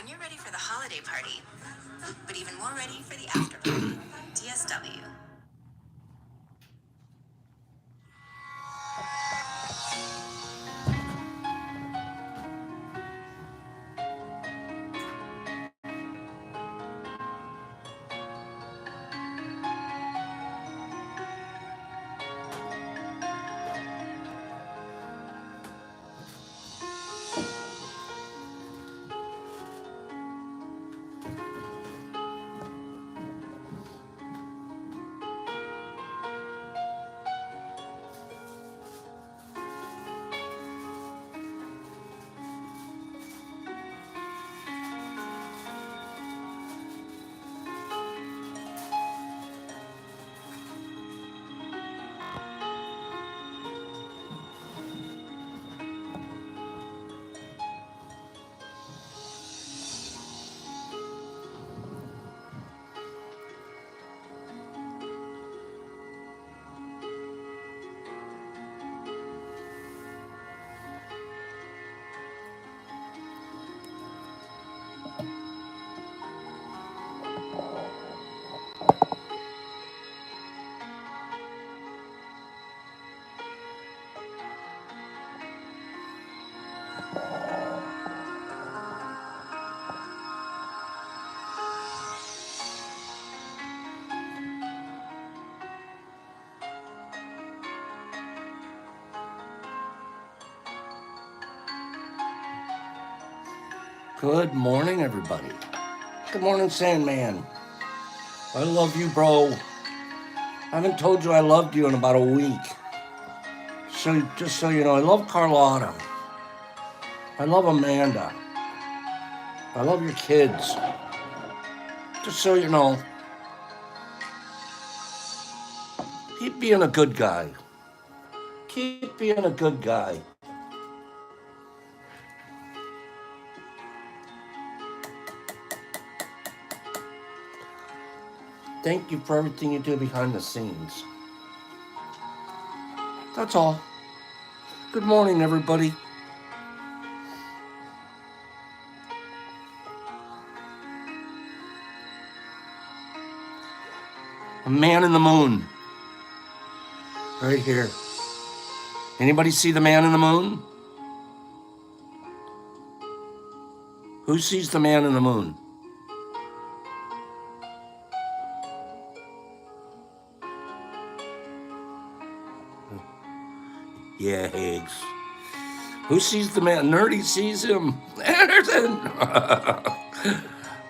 when you're ready for the holiday party, but even more ready for the after party. DSW. Good morning, everybody. Good morning, Sandman. I love you, bro. I haven't told you I loved you in about a week. So, just so you know, I love Carlotta. I love Amanda. I love your kids. Just so you know, keep being a good guy. Keep being a good guy. Thank you for everything you do behind the scenes. That's all. Good morning, everybody. A man in the moon. Right here. Anybody see the man in the moon? Who sees the man in the moon? Yeah, Higgs. Who sees the man? Nerdy sees him. Anderson!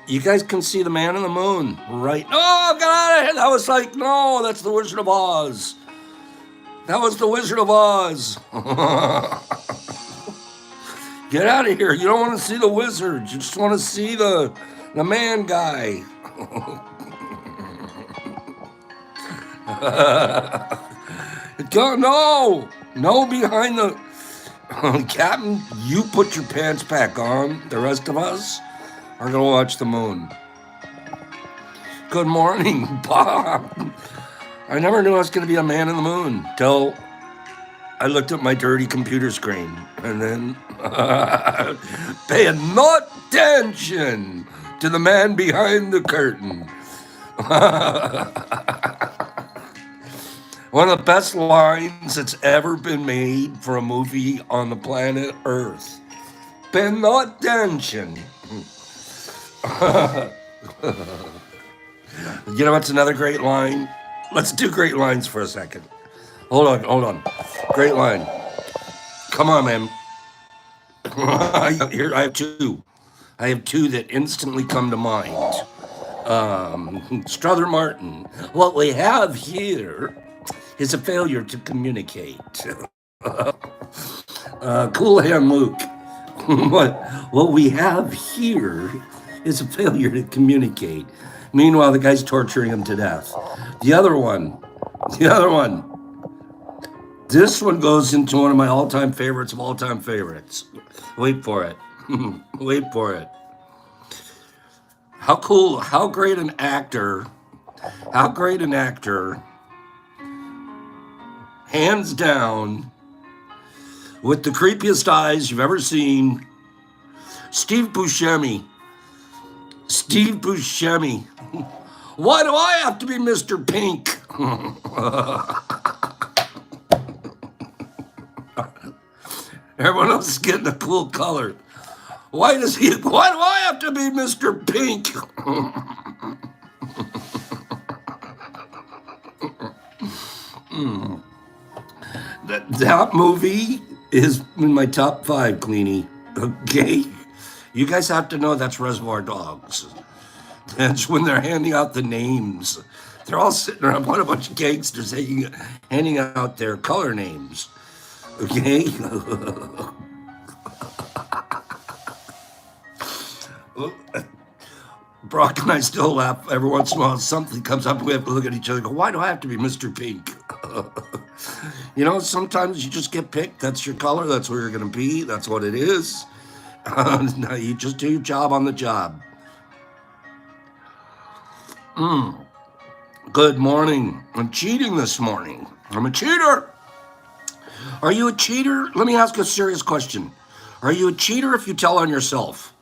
You guys can see the man in the moon, right? Oh, get out of here! That was like, no, that's the Wizard of Oz. That was the Wizard of Oz. Get out of here. You don't want to see the wizard. You just want to see the man guy. No, behind the... Captain, you put your pants back on. The rest of us are going to watch the moon. Good morning, Bob. I never knew I was going to be a man in the moon till I looked at my dirty computer screen and then paying no attention to the man behind the curtain. One of the best lines that's ever been made for a movie on the planet Earth. Pay no attention. You know what's another great line? Let's do great lines for a second. Hold on. Great line. Come on, man. Here, I have two. I have two that instantly come to mind. Strother Martin. What we have here is a failure to communicate. Cool Hand Luke. What we have here is a failure to communicate. Meanwhile, the guy's torturing him to death. The other one. This one goes into one of my all-time favorites of all-time favorites. Wait for it. Wait for it. How cool, how great an actor, hands down, with the creepiest eyes you've ever seen, Steve Buscemi Steve Buscemi. Why do I have to be Mr. Pink? Everyone else is getting a cool color. Why do I have to be Mr. Pink? That movie is in my top 5, Cleanie. Okay? You guys have to know that's Reservoir Dogs. That's when they're handing out the names. They're all sitting around, what a bunch of gangsters handing out their color names. Okay? Brock and I still laugh every once in a while. Something comes up, we have to look at each other and go, why do I have to be Mr. Pink? You know, sometimes you just get picked. That's your color. That's where you're going to be. That's what it is. You just do your job on the job. Good morning. I'm cheating this morning. I'm a cheater. Are you a cheater? Let me ask a serious question. Are you a cheater if you tell on yourself?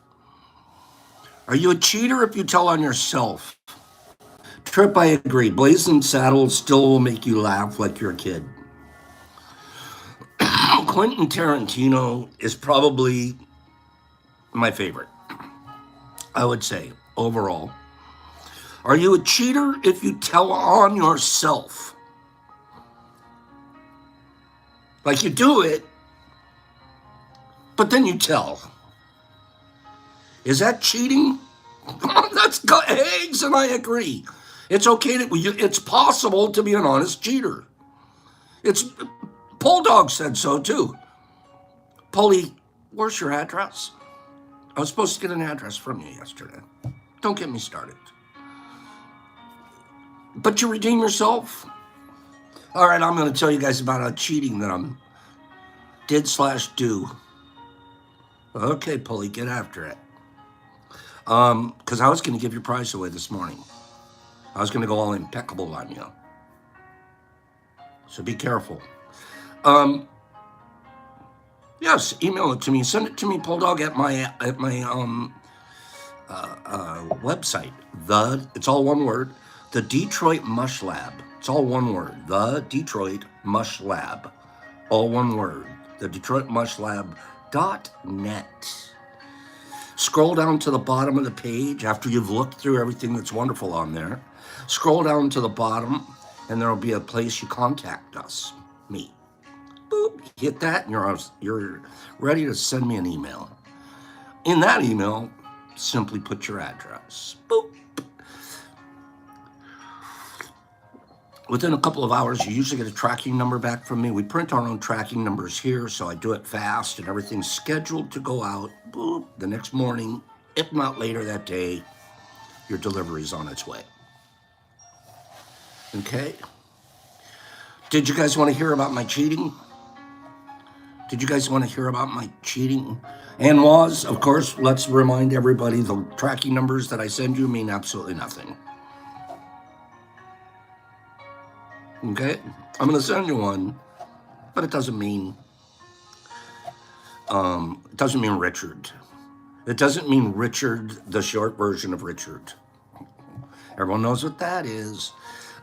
Are you a cheater if you tell on yourself? Trip, I agree. Blazing Saddles still will make you laugh like you're a kid. Quentin Tarantino is probably my favorite, I would say, overall. Are you a cheater if you tell on yourself? Like you do it, but then you tell. Is that cheating? That's eggs, and I agree. It's okay it's possible to be an honest cheater. Bulldog said so too. Polly, where's your address? I was supposed to get an address from you yesterday. Don't get me started. But you redeem yourself. All right, I'm going to tell you guys about a cheating that I'm did/do. Okay, Polly, get after it. Because I was going to give your prize away this morning. I was going to go all impeccable on you. So be careful. Yes, email it to me. Send it to me, Bulldog, at my website. It's all one word. The Detroit Mush Lab. It's all one word. The Detroit Mush Lab. All one word. The Detroit Mush Lab.net. Scroll down to the bottom of the page after you've looked through everything that's wonderful on there. Scroll down to the bottom, and there will be a place you contact us, me. Boop, hit that, and you're ready to send me an email. In that email, simply put your address. Boop. Within a couple of hours, you usually get a tracking number back from me. We print our own tracking numbers here, so I do it fast, and everything's scheduled to go out, boop, the next morning, if not later that day. Your delivery's on its way. Okay? Did you guys want to hear about my cheating? Did you guys want to hear about my cheating? And of course, let's remind everybody the tracking numbers that I send you mean absolutely nothing. Okay? I'm going to send you one, but it doesn't mean Richard. It doesn't mean Richard, the short version of Richard. Everyone knows what that is.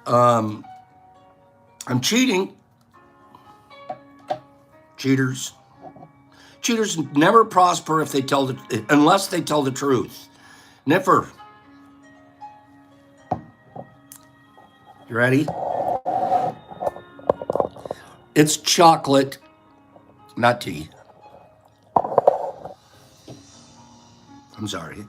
I'm cheating. Cheaters never prosper if unless they tell the truth. Never. You ready? It's chocolate, not tea. I'm sorry.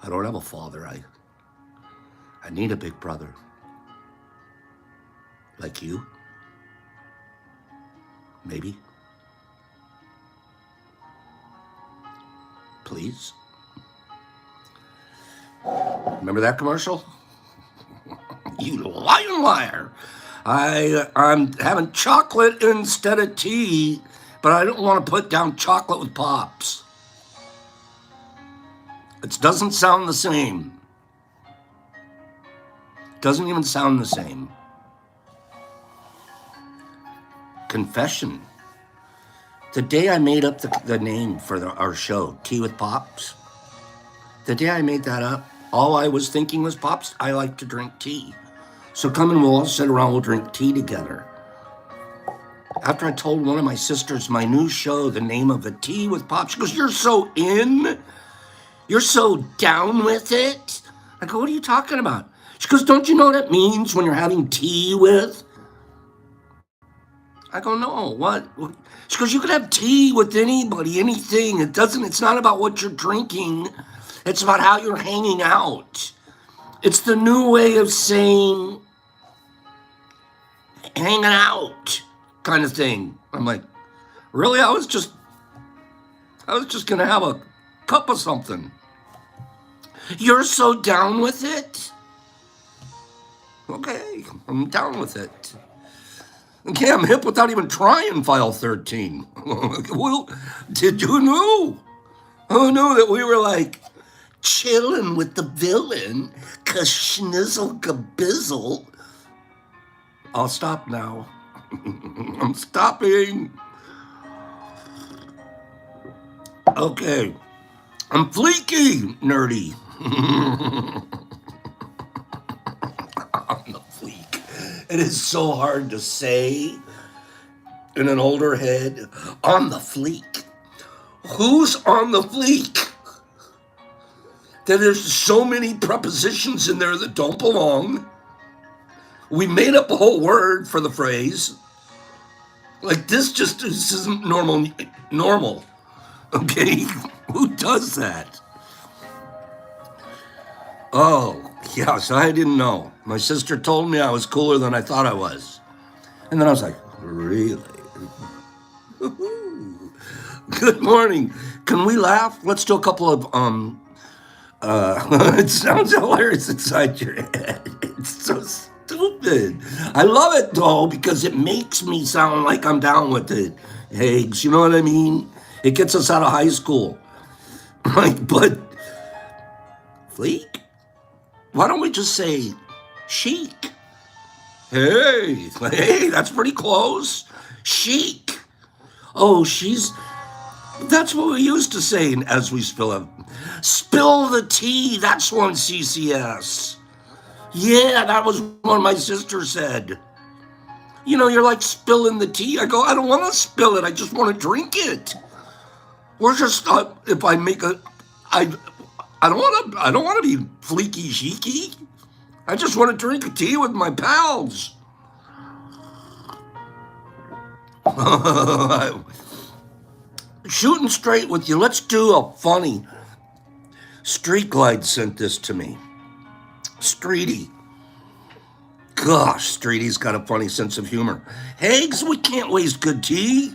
I don't have a father. I need a big brother. Like you. Maybe. Please. Remember that commercial? You lying liar. I'm having chocolate instead of tea, but I don't want to put down chocolate with Pops. It doesn't sound the same. Doesn't even sound the same. Confession. The day I made up the name for our show, Tea with Pops, the day I made that up, all I was thinking was, Pops, I like to drink tea. So come and we'll all sit around, we'll drink tea together. After I told one of my sisters my new show, the name of it, Tea with Pops, she goes, you're so in? You're so down with it? I go, what are you talking about? She goes, don't you know what it means when you're having tea with? I go, no, what? She goes, you can have tea with anybody, anything. It's not about what you're drinking. It's about how you're hanging out. It's the new way of saying hanging out kind of thing. I'm like, really? I was just gonna have a cup of something. You're so down with it? Okay, I'm down with it. Okay, I'm hip without even trying file 13. Well, did you know? Who knew that we were like chilling with the villain? Cause schnizzle gabizzle. I'll stop now. I'm stopping. Okay. I'm fleeky, nerdy. I'm the fleek. It is so hard to say in an older head. On the fleek. Who's on the fleek? There's so many prepositions in there that don't belong. We made up a whole word for the phrase. Like this isn't normal. Okay? Who does that? Oh, yeah, so I didn't know. My sister told me I was cooler than I thought I was. And then I was like, really? Good morning. Can we laugh? Let's do a couple of, it sounds hilarious inside your head. It's so stupid. I love it, though, because it makes me sound like I'm down with it. Hags, you know what I mean? It gets us out of high school. Like, but, fleek? Why don't we just say chic? Hey, that's pretty close. Chic. Oh, that's what we used to say as we spill it. Spill the tea, that's one CCS. Yeah, that was what my sister said. You know, you're like spilling the tea. I go, I don't want to spill it, I just want to drink it. We're just, if I make I don't want to be fleeky cheeky. I just want to drink a tea with my pals. Shooting straight with you. Let's do a funny. Street Glide sent this to me. Streety. Gosh, Streety's got a funny sense of humor. Hags, we can't waste good tea.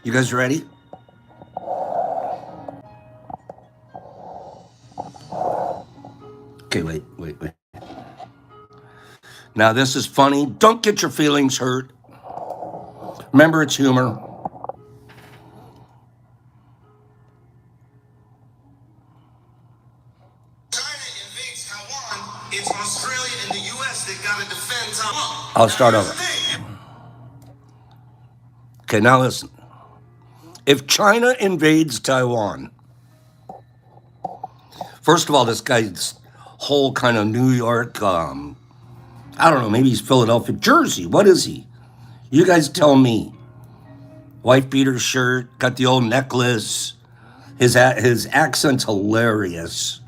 You guys ready? Okay, wait. Now, this is funny. Don't get your feelings hurt. Remember, it's humor. China invades Taiwan. It's Australia and the U.S. that got to defend Taiwan. I'll start over. Okay, now listen. If China invades Taiwan, first of all, this guy's whole kind of New York, I don't know, maybe he's Philadelphia, Jersey. What is he? You guys tell me. Wife beater shirt, got the old necklace. His accent's hilarious.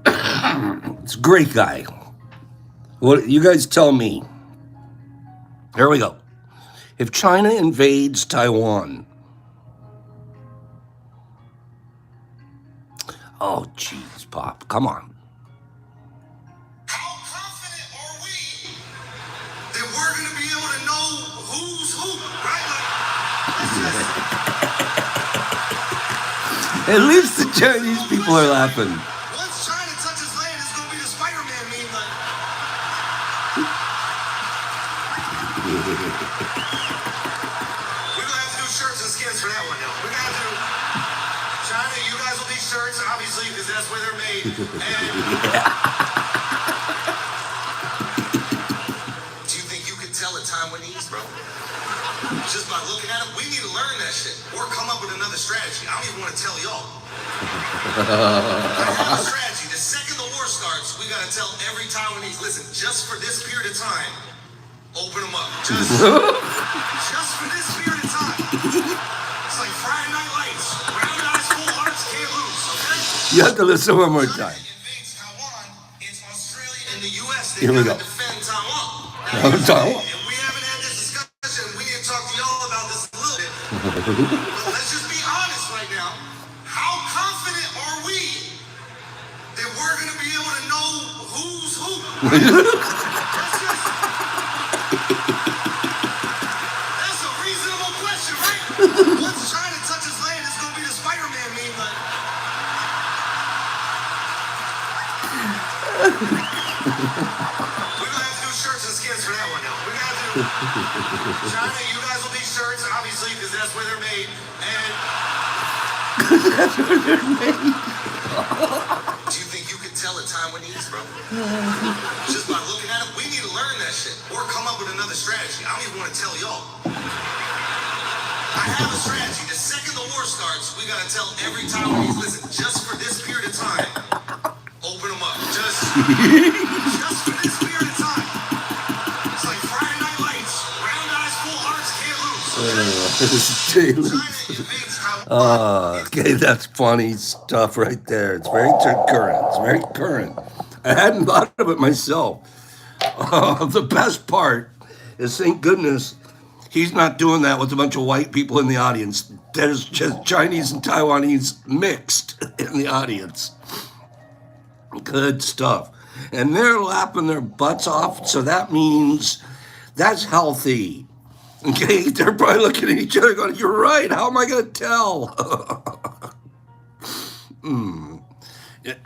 It's a great guy. What you guys tell me. Here we go. If China invades Taiwan. Oh, jeez, Pop. Come on. How confident are we that we're going to be able to know who's who, right? At least the Chinese people are laughing. Once China touches land, it's going to be the Spider-Man meme. Like, we're going to have to do shirts and skins for that one, though. We're going to have to do China, you guys will be shirts, obviously, because that's where they're made. Do you think you can tell a Taiwanese, bro? just by looking at it, we need to learn that shit or come up with another strategy. I don't even want to tell y'all. I have a strategy. The second the war starts, we gotta tell every Taiwanese, listen, just for this period of time, open them up. Just for this period of time. It's like Friday Night Lights. Round eyes, full hearts, can't lose, okay? You have to listen one more time. Invades Taiwan, it's Australia and the US that Here we gotta go. defend Taiwan. Taiwan. If we haven't had this discussion, we need to talk to y'all about this a little bit. But let's just be honest right now. How confident are we that we're gonna be able to know who's who? That's a reasonable question, right? Once China touches land, it's gonna be the Spider-Man meme, but we're gonna have to do shirts and skins for that one now. We're gonna have to do China, you guys will be shirts, obviously, because that's where they're made. And do you think you can tell a Taiwanese, bro? Just by looking at it, we need to learn that shit or come up with another strategy. I don't even want to tell y'all. I have a strategy. The second the war starts, we gotta tell every Taiwanese, listen, just for this period of time, open them up. Just for this period of time. It's like Friday Night Lights. Round eyes, full hearts, can't lose. Okay, that's funny stuff right there. It's very current. It's very current. I hadn't thought of it myself. The best part is, thank goodness, he's not doing that with a bunch of white people in the audience. There's just Chinese and Taiwanese mixed in the audience. Good stuff. And they're laughing their butts off, so that means that's healthy. Okay, they're probably looking at each other going, you're right, how am I going to tell?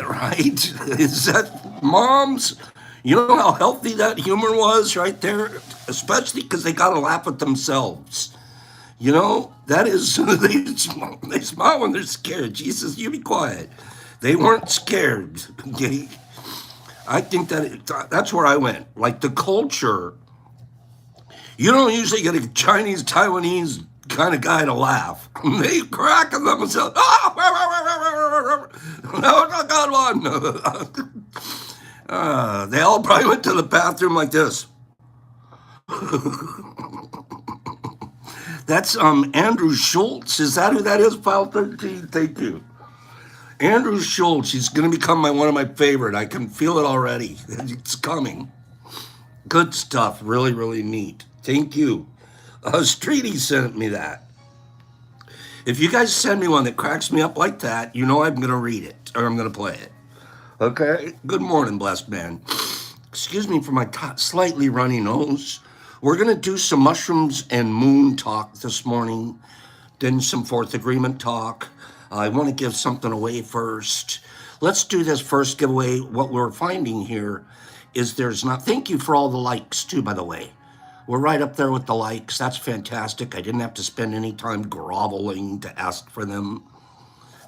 Right? Is that, moms, you know how healthy that humor was right there? Especially because they got to laugh at themselves. You know, that is, they smile when they're scared. Jesus, you be quiet. They weren't scared, okay? I think that's where I went. Like the culture, you don't usually get a Chinese, Taiwanese kind of guy to laugh. They crack at themselves. Oh, no, not got one. They all probably went to the bathroom like this. That's Andrew Schultz. Is that who that is? File 13. Thank you. Andrew Schultz. He's going to become one of my favorite. I can feel it already. It's coming. Good stuff. Really, really neat. Thank you. Streety sent me that. If you guys send me one that cracks me up like that, you know I'm going to read it or I'm going to play it. Okay? Good morning, blessed man. Excuse me for my slightly runny nose. We're going to do some mushrooms and moon talk this morning, then some fourth agreement talk. I want to give something away first. Let's do this first giveaway. What we're finding here is there's not, thank you for all the likes too, by the way. We're right up there with the likes. That's fantastic. I didn't have to spend any time groveling to ask for them.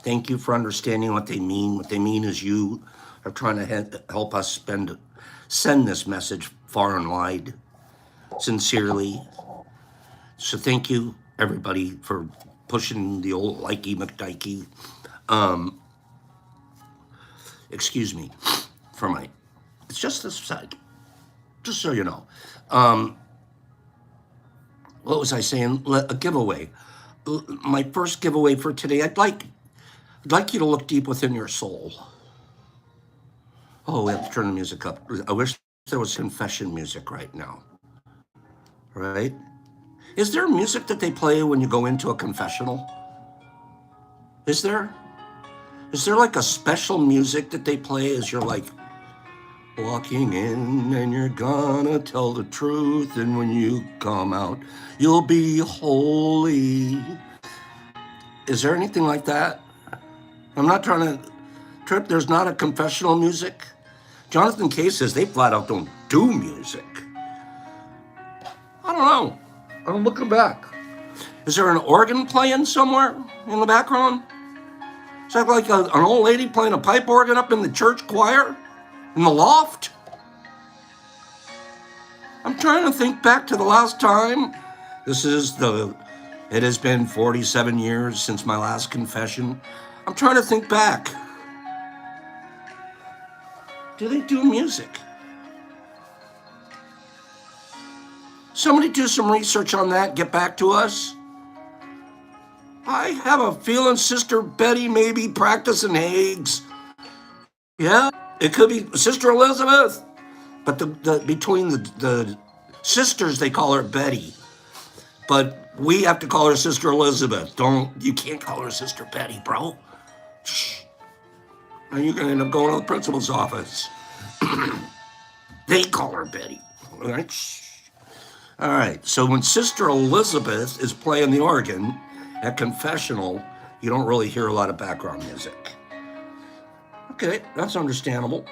Thank you for understanding what they mean. What they mean is you are trying to help us send this message far and wide, sincerely. So thank you, everybody, for pushing the old likey McDikey. Excuse me for my, it's just this side, just so you know. What was I saying? A giveaway. My first giveaway for today, I'd like you to look deep within your soul. Oh, we have to turn the music up. I wish there was confession music right now. Right? Is there music that they play when you go into a confessional? Is there? Is there like a special music that they play as you're like walking in and you're gonna tell the truth, and when you come out, you'll be holy? Is there anything like that? I'm not trying to trip. There's not a confessional music. Jonathan Case says they flat out don't do music. I don't know. I'm looking back. Is there an organ playing somewhere in the background? Is that like an old lady playing a pipe organ up in the church choir? In the loft? I'm trying to think back to the last time It has been 47 years since my last confession. I'm trying to think back. Do they do music? Somebody do some research on that, get back to us. I have a feeling Sister Betty may be practicing Higgs. Yeah, it could be Sister Elizabeth. But between the sisters, they call her Betty. But we have to call her Sister Elizabeth. You can't call her Sister Betty, bro. Shh. Now you're going to end up going to the principal's office. They call her Betty. All right? Shh. All right, so when Sister Elizabeth is playing the organ at confessional, you don't really hear a lot of background music. Okay, that's understandable.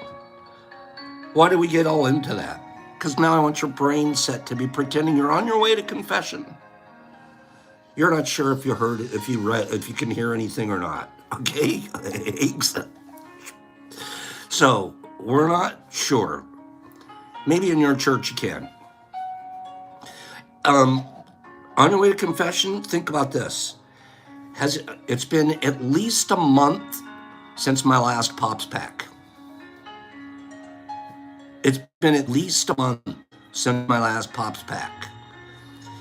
Why do we get all into that? Because now I want your brain set to be pretending you're on your way to confession. You're not sure if you heard it, if you can hear anything or not. Okay? So, we're not sure. Maybe in your church you can. On your way to confession, think about this. It's been at least a month since my last Pops pack. It's been at least a month since my last Pops pack.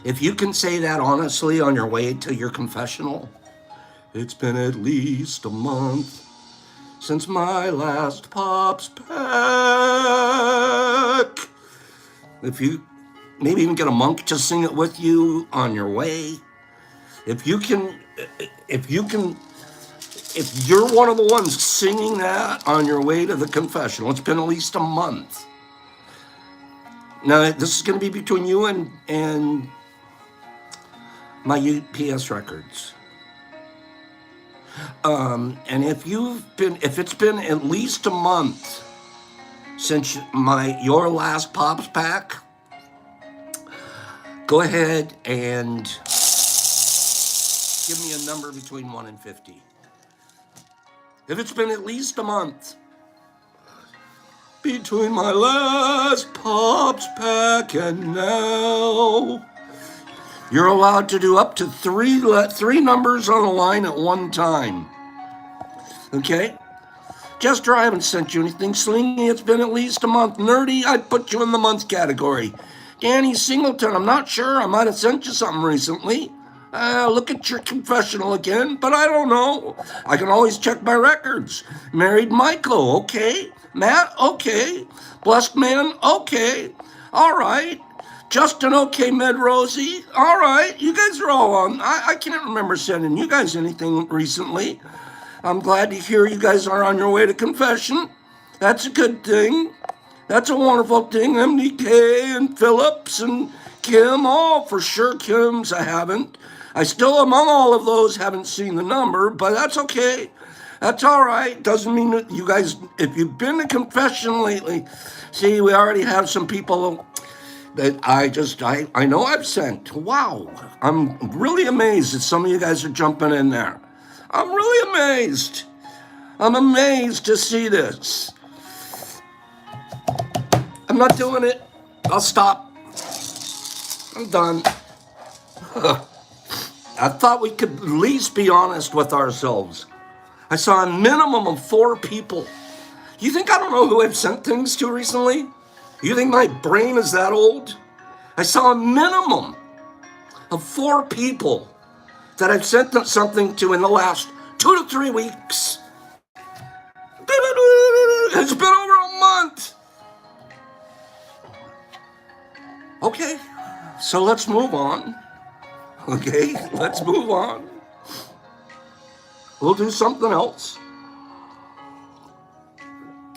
If you can say that honestly on your way to your confessional, it's been at least a month since my last Pops pack. If you maybe even get a monk to sing it with you on your way. If you're one of the ones singing that on your way to the confessional, it's been at least a month. Now, this is going to be between you and my UPS records. And if it's been at least a month since your last Pops pack, go ahead and give me a number between 1 and 50. If it's been at least a month between my last Pops pack and now, you're allowed to do up to three numbers on a line at one time. Okay? Jester, I haven't sent you anything. Slingy, it's been at least a month. Nerdy, I'd put you in the month category. Danny Singleton, I'm not sure. I might have sent you something recently. Look at your confessional again, but I don't know. I can always check my records. Married Michael, okay. Matt, okay. Blessed man, okay. All right. Justin, okay. Med Rosie, all right. You guys are all on. I can't remember sending you guys anything recently. I'm glad to hear you guys are on your way to confession. That's a good thing. That's a wonderful thing. MDK and Phillips and Kim, all for sure. Kim's I haven't. I still, among all of those, haven't seen the number, but that's okay. That's all right. Doesn't mean that you guys, if you've been to confession lately, see, we already have some people that I know I've sent. Wow. I'm really amazed that some of you guys are jumping in there. I'm really amazed. I'm amazed to see this. I'm not doing it. I'll stop. I'm done. I thought we could at least be honest with ourselves. I saw a minimum of 4 people. You think I don't know who I've sent things to recently? You think my brain is that old? I saw a minimum of 4 people that I've sent something to in the last 2 to 3 weeks. It's been over a month. Okay, so let's move on. Okay, let's move on. We'll do something else.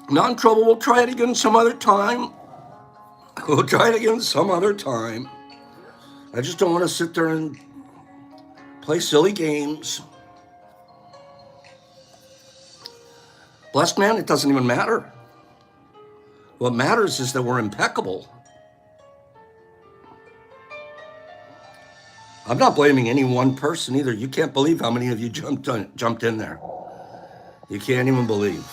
Not in trouble. We'll try it again some other time. We'll try it again some other time. I just don't want to sit there and play silly games. Blessed man, it doesn't even matter. What matters is that we're impeccable. I'm not blaming any one person either. You can't believe how many of you jumped in there. You can't even believe.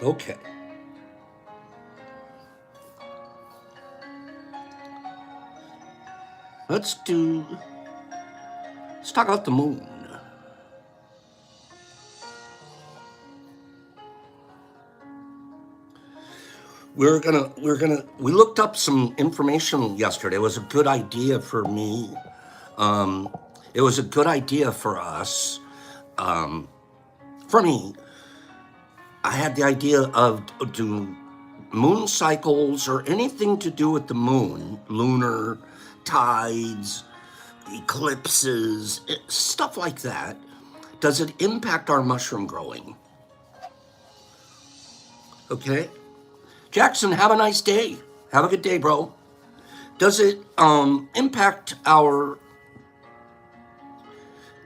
Okay. Let's talk about the moon. We looked up some information yesterday. It was a good idea for me. It was a good idea for us. For me, I had the idea of do moon cycles or anything to do with the moon, lunar, tides, eclipses, stuff like that. Does it impact our mushroom growing? Okay. Jackson, have a nice day. Have a good day, bro. Does it impact our...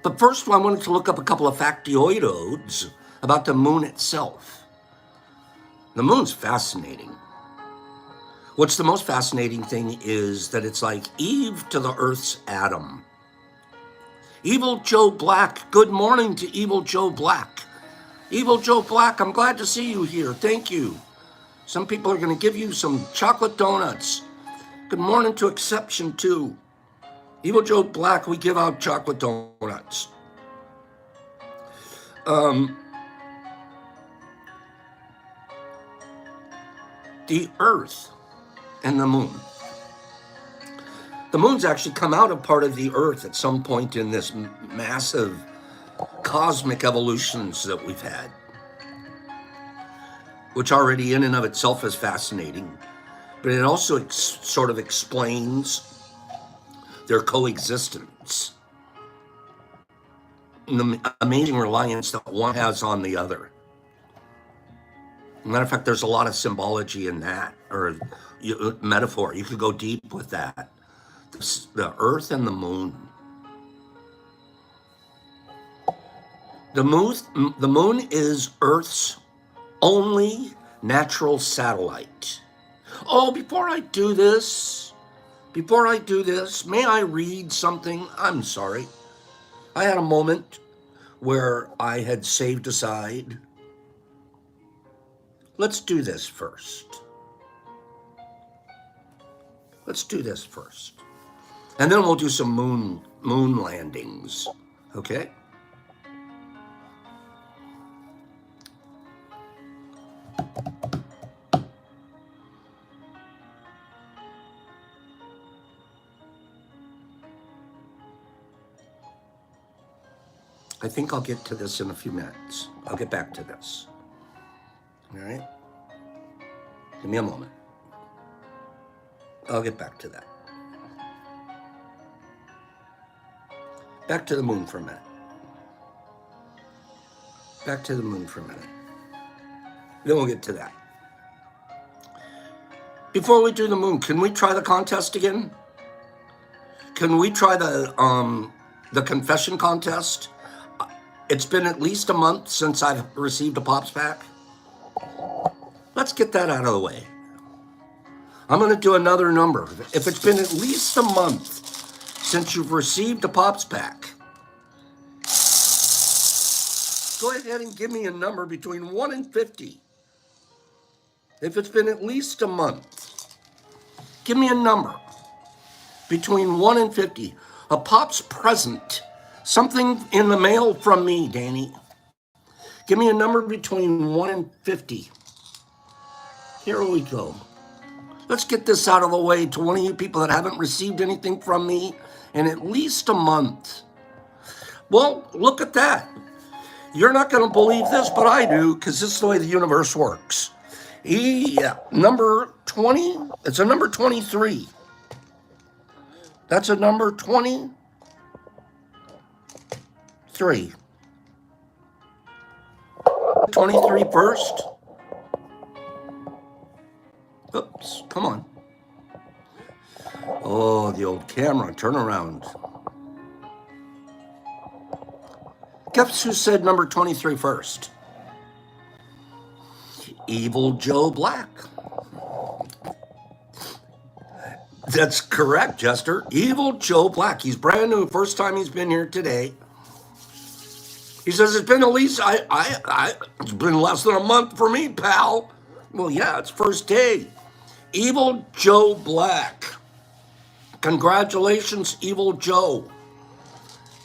But first, I wanted to look up a couple of factoids about the moon itself. The moon's fascinating. What's the most fascinating thing is that it's like Eve to the Earth's Adam. Evil Joe Black. Good morning to Evil Joe Black. Evil Joe Black, I'm glad to see you here. Thank you. Some people are going to give you some chocolate donuts. Good morning to Exception 2. Evil Joe Black, we give out chocolate donuts. The Earth and the moon. The moon's actually come out of part of the Earth at some point in this massive cosmic evolutions that we've had, which already in and of itself is fascinating, but it also sort of explains their coexistence and the amazing reliance that one has on the other. Matter of fact, there's a lot of symbology in that, or metaphor. You could go deep with that. The Earth and the moon. The moon is Earth's only natural satellite. Oh, before I do this, may I read something? I'm sorry. I had a moment where I had saved aside. Let's do this first. And then we'll do some moon landings, okay? I think I'll get to this in a few minutes. I'll get back to this. All right? Give me a moment. I'll get back to that. Back to the moon for a minute. Then we'll get to that. Before we do the moon, can we try the contest again? Can we try the confession contest? It's been at least a month since I've received a Pops pack. Let's get that out of the way. I'm going to do another number. If it's been at least a month since you've received a Pops pack, go ahead and give me a number between 1 and 50. If it's been at least a month, give me a number between 1 and 50. A Pops present. Something in the mail from me, Danny. Give me a number between 1 and 50. Here we go. Let's get this out of the way to one of you people that haven't received anything from me in at least a month. Well, look at that. You're not going to believe this, but I do, because this is the way the universe works. Yeah, number 20, it's a number 23. That's a number 23. 23 first. Oops, come on. Oh, the old camera, turn around. Guess who said number 23 first? Evil Joe Black. That's correct, Jester. Evil Joe Black. He's brand new. First time he's been here today. He says it's been at least it's been less than a month for me, pal. Well, yeah, it's first day. Evil Joe Black. Congratulations, Evil Joe.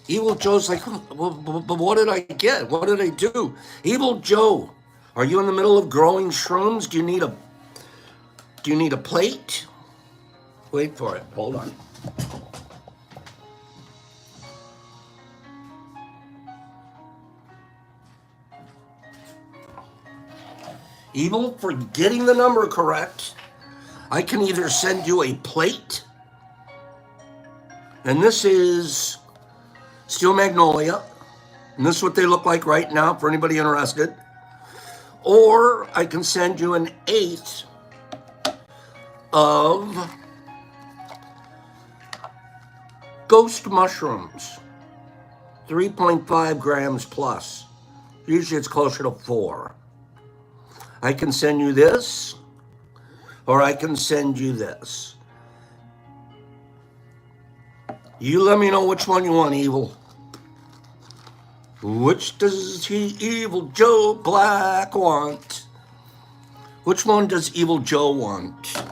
Evil Joe's like, but what did I get? What did I do? Evil Joe, are you in the middle of growing shrooms? Do you need a plate? Wait for it. Hold on. Evil, for getting the number correct, I can either send you a plate, and this is Steel Magnolia, and this is what they look like right now for anybody interested, or I can send you an eighth of ghost mushrooms, 3.5 grams plus. Usually it's closer to 4. I can send you this, or I can send you this. You let me know which one you want, Evil. Which does Evil Joe Black want? Which one does Evil Joe want?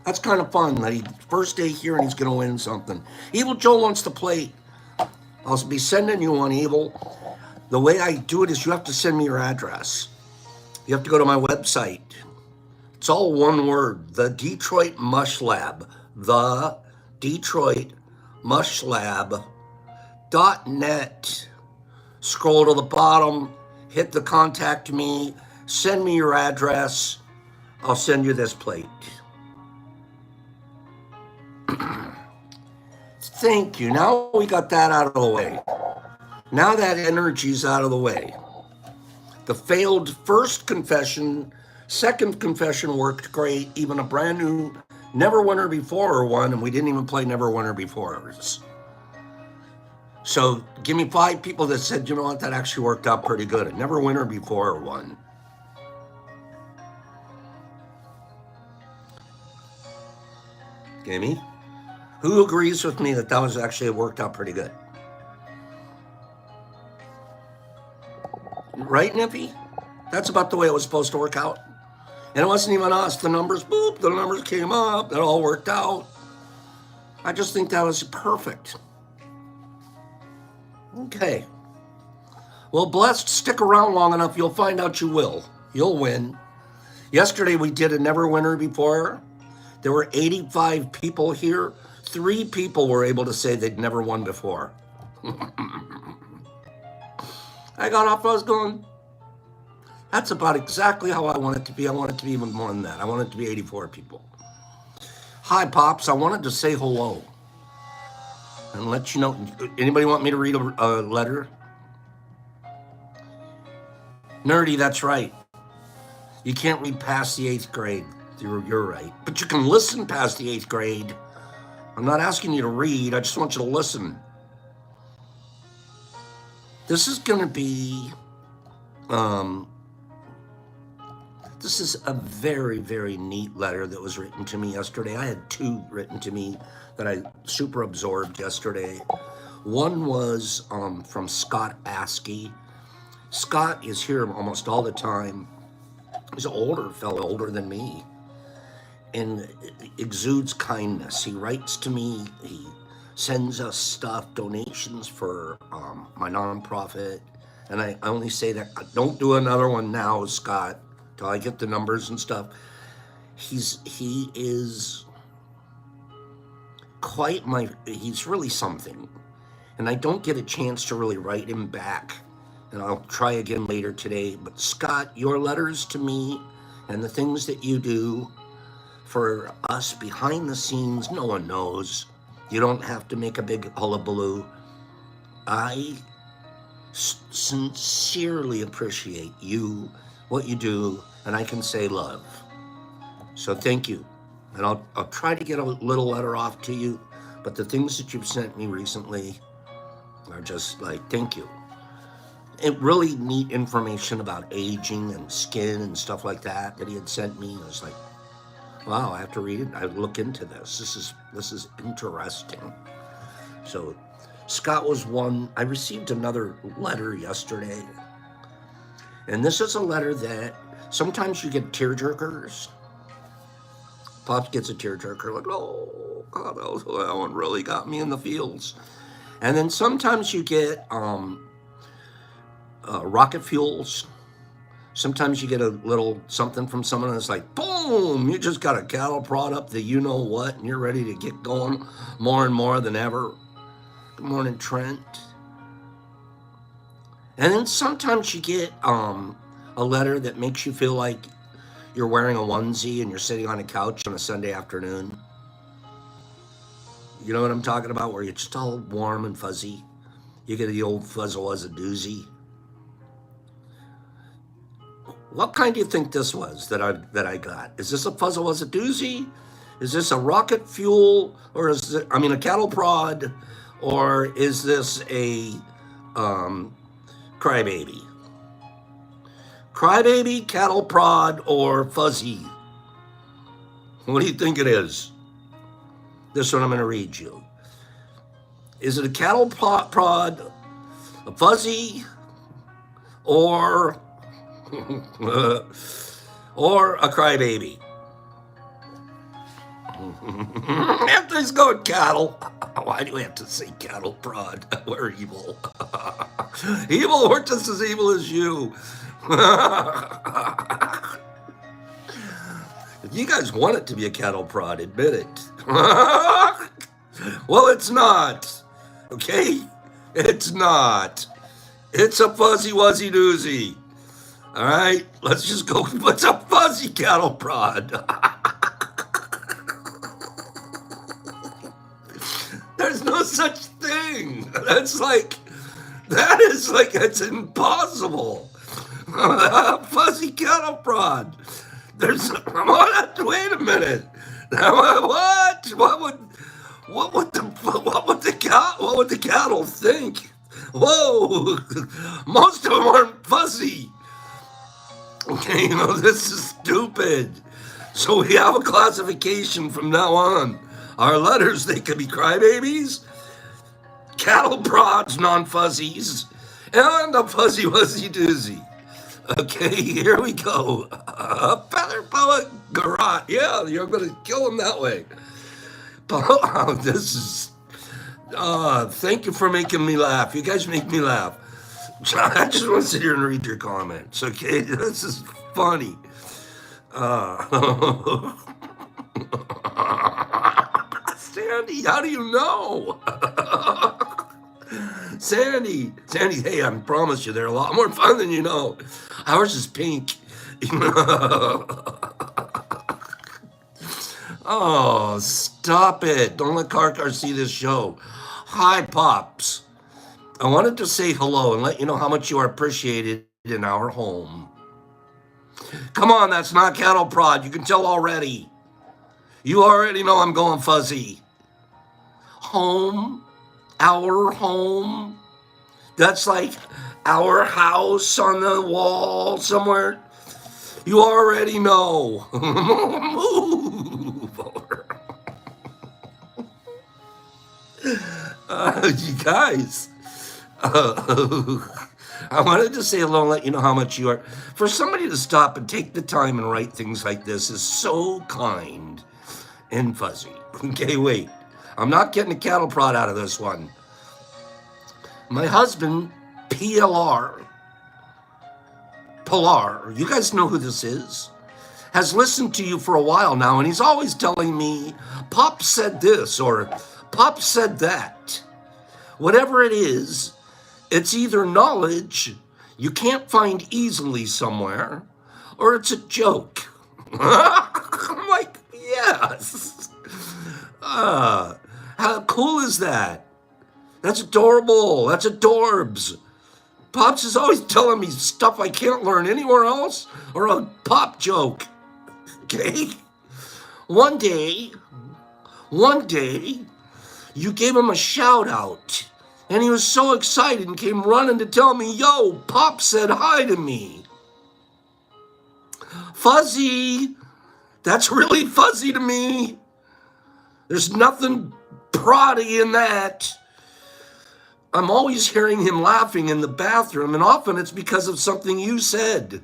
That's kind of fun. Like, first day here and he's going to win something. Evil Joe wants to play. I'll be sending you one, Evil. The way I do it is you have to send me your address. You have to go to my website. It's all one word. The Detroit Mush Lab. The Detroit Mush Lab.net. Scroll to the bottom, hit the contact me, send me your address. I'll send you this plate. Thank you. Now we got that out of the way. Now that energy's out of the way. The failed first confession, second confession worked great. Even a brand new Never Winner Before won, and we didn't even play Never Winner Befores. So give me 5 people that said, you know what, that actually worked out pretty good. A Never Winner Before won. Gimme? Who agrees with me that that was actually worked out pretty good? Right, Nippy? That's about the way it was supposed to work out. And it wasn't even us. The numbers, boop, the numbers came up. It all worked out. I just think that was perfect. Okay. Well, blessed, stick around long enough. You'll find out you will. You'll win. Yesterday we did a Never Winner Before. There were 85 people here. 3 people were able to say they'd never won before. I got off, I was going, that's about exactly how I want it to be. I want it to be even more than that. I want it to be 84 people. Hi, Pops. I wanted to say hello and let you know. Anybody want me to read a letter? Nerdy, that's right. You can't read past the 8th grade. You're right. But you can listen past the 8th grade. I'm not asking you to read. I just want you to listen. This is going to be, this is a very, very neat letter that was written to me yesterday. I had 2 written to me that I super absorbed yesterday. One was from Scott Askey. Scott is here almost all the time. He's an older fellow, older than me, and exudes kindness. He writes to me. He sends us stuff, donations for my nonprofit. And I only say that, don't do another one now, Scott, till I get the numbers and stuff. He is quite he's really something. And I don't get a chance to really write him back. And I'll try again later today. But Scott, your letters to me and the things that you do for us behind the scenes, no one knows. You don't have to make a big hullabaloo. I sincerely appreciate you, what you do, and I can say love. So thank you. And I'll try to get a little letter off to you, but the things that you've sent me recently are just like, thank you. It really neat information about aging and skin and stuff like that he had sent me. I was like, wow, I have to read it. I look into this. This is interesting. So Scott was one. I received another letter yesterday. And this is a letter that sometimes you get tearjerkers. Pops gets a tearjerker, like, oh. that one really got me in the feels. And then sometimes you get rocket fuels. Sometimes you get a little something from someone that's like, boom, you just got a cattle prod up the you know what, and you're ready to get going more and more than ever. Good morning, Trent. And then sometimes you get a letter that makes you feel like you're wearing a onesie and you're sitting on a couch on a Sunday afternoon. You know what I'm talking about? Where you're just all warm and fuzzy. You get the old fuzzle as a doozy. What kind do you think this was that I got? Is this a fuzzle as a doozy? Is this a rocket fuel? Or is it, a cattle prod? Or is this a crybaby? Crybaby, cattle prod, or fuzzy? What do you think it is? This one I'm going to read you. Is it a cattle prod, a fuzzy, or or a crybaby? After he's going cattle. Why do we have to say cattle prod? We're evil. Evil, we're just as evil as you. If you guys want it to be a cattle prod, admit it. Well, it's not. Okay? It's not. It's a fuzzy wuzzy doozy. All right? Let's just go. It's a fuzzy cattle prod. There's no such thing. It's impossible. Fuzzy cattle prod. Wait a minute. What would the cattle think? Whoa, most of them aren't fuzzy. Okay, this is stupid. So we have a classification from now on. Our letters, they could be crybabies, cattle prods, non-fuzzies, and a fuzzy wuzzy doozy. Okay, here we go. Feather Poet Garrot. Yeah, you're going to kill him that way. This is... thank you for making me laugh. You guys make me laugh. I just want to sit here and read your comments, okay? This is funny. Sandy, how do you know? Sandy, hey, I promise you, they're a lot more fun than you know. Ours is pink. Oh, stop it. Don't let Karkar see this show. Hi, Pops. I wanted to say hello and let you know how much you are appreciated in our home. Come on, that's not cattle prod. You can tell already. You already know I'm going fuzzy. Home, our home. That's like our house on the wall somewhere. You already know. Move over. You guys. I wanted to say hello and let you know how much you are. For somebody to stop and take the time and write things like this is so kind and fuzzy. Okay, wait. I'm not getting a cattle prod out of this one. My husband, Pilar, you guys know who this is, has listened to you for a while now, and he's always telling me, Pop said this, or Pop said that. Whatever it is, it's either knowledge you can't find easily somewhere, or it's a joke. I'm like, yes. How cool is that? That's adorable. That's adorbs. Pops is always telling me stuff I can't learn anywhere else, or a Pop joke. Okay? One day, you gave him a shout out, and he was so excited and came running to tell me, yo, Pop said hi to me. Fuzzy. That's really fuzzy to me. There's nothing proddy in that. I'm always hearing him laughing in the bathroom, and often it's because of something you said.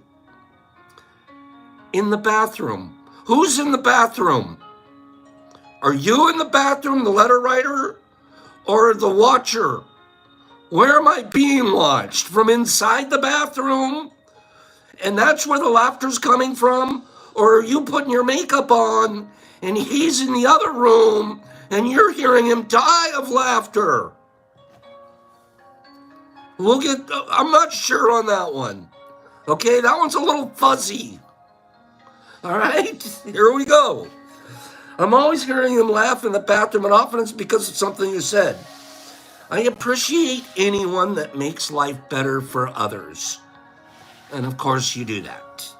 In the bathroom. Who's in the bathroom? Are you in the bathroom, the letter writer, or the watcher? Where am I being watched? From inside the bathroom? And that's where the laughter's coming from? Or are you putting your makeup on and he's in the other room and you're hearing him die of laughter? I'm not sure on that one. Okay, that one's a little fuzzy. All right, here we go. I'm always hearing him laugh in the bathroom, and often it's because of something you said. I appreciate anyone that makes life better for others. And of course you do that.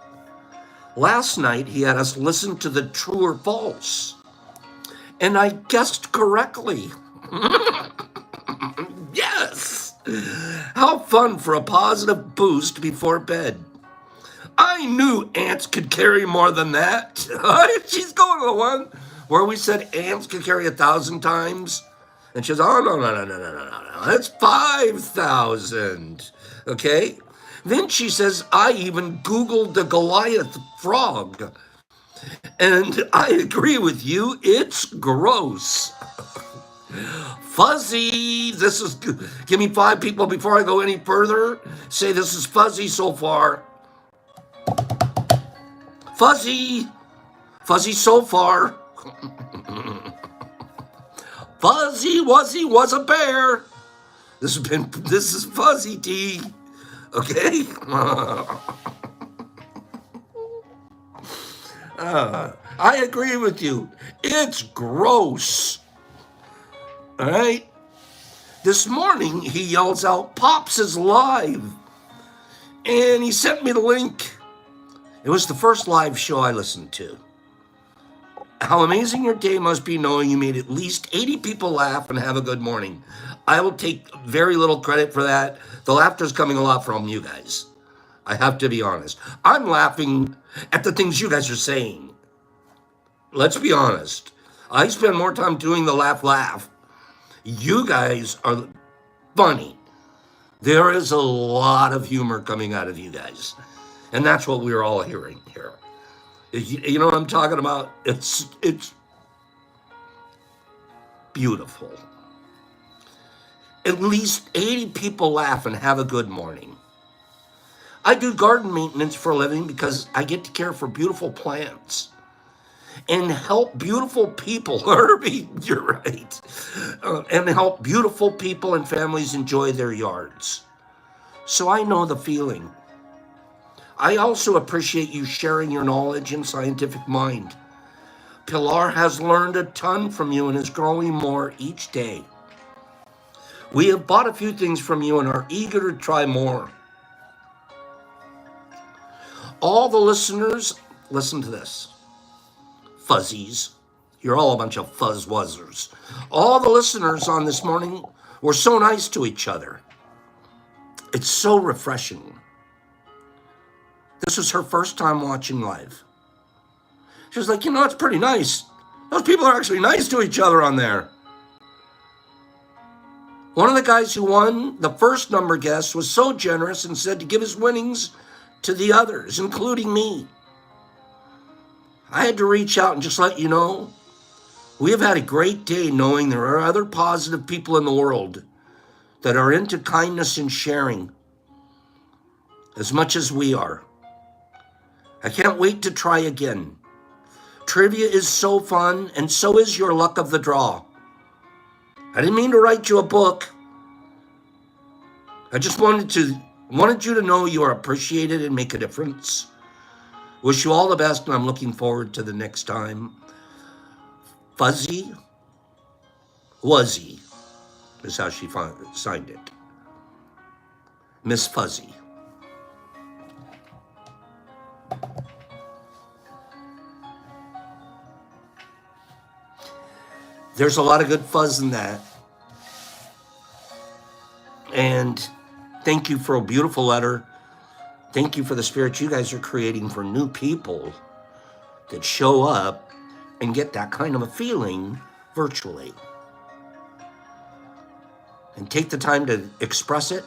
Last night he had us listen to the true or false. And I guessed correctly. Yes! How fun for a positive boost before bed. I knew ants could carry more than that. She's going to the one where we said ants could carry 1,000 times. And she goes, oh, no. That's 5,000. Okay? Then she says, I even Googled the Goliath frog. And I agree with you, it's gross. Fuzzy, give me 5 people before I go any further. Say this is fuzzy so far. Fuzzy so far. Fuzzy Wuzzy was a bear. This is Fuzzy T. Okay? I agree with you. It's gross. All right? This morning, he yells out, Pops is live. And he sent me the link. It was the first live show I listened to. How amazing your day must be knowing you made at least 80 people laugh and have a good morning. I will take very little credit for that. The laughter's coming a lot from you guys. I have to be honest. I'm laughing at the things you guys are saying. Let's be honest. I spend more time doing the laugh. You guys are funny. There is a lot of humor coming out of you guys. And that's what we're all hearing here. You know what I'm talking about? It's beautiful. At least 80 people laugh and have a good morning. I do garden maintenance for a living because I get to care for beautiful plants and help beautiful people. Herbie, you're right. And help beautiful people and families enjoy their yards. So I know the feeling. I also appreciate you sharing your knowledge and scientific mind. Pilar has learned a ton from you and is growing more each day. We have bought a few things from you and are eager to try more. All the listeners, listen to this. Fuzzies. You're all a bunch of fuzz-wuzzers. All the listeners on this morning were so nice to each other. It's so refreshing. This was her first time watching live. She was like, it's pretty nice. Those people are actually nice to each other on there. One of the guys who won the first number guest was so generous and said to give his winnings to the others, including me. I had to reach out and just let you know, we have had a great day knowing there are other positive people in the world that are into kindness and sharing as much as we are. I can't wait to try again. Trivia is so fun, and so is your luck of the draw. I didn't mean to write you a book. I just wanted you to know you are appreciated and make a difference. Wish you all the best, and I'm looking forward to the next time. Fuzzy Wuzzy is how she signed it. Miss Fuzzy. There's a lot of good fuzz in that. And thank you for a beautiful letter. Thank you for the spirit you guys are creating for new people that show up and get that kind of a feeling virtually. And take the time to express it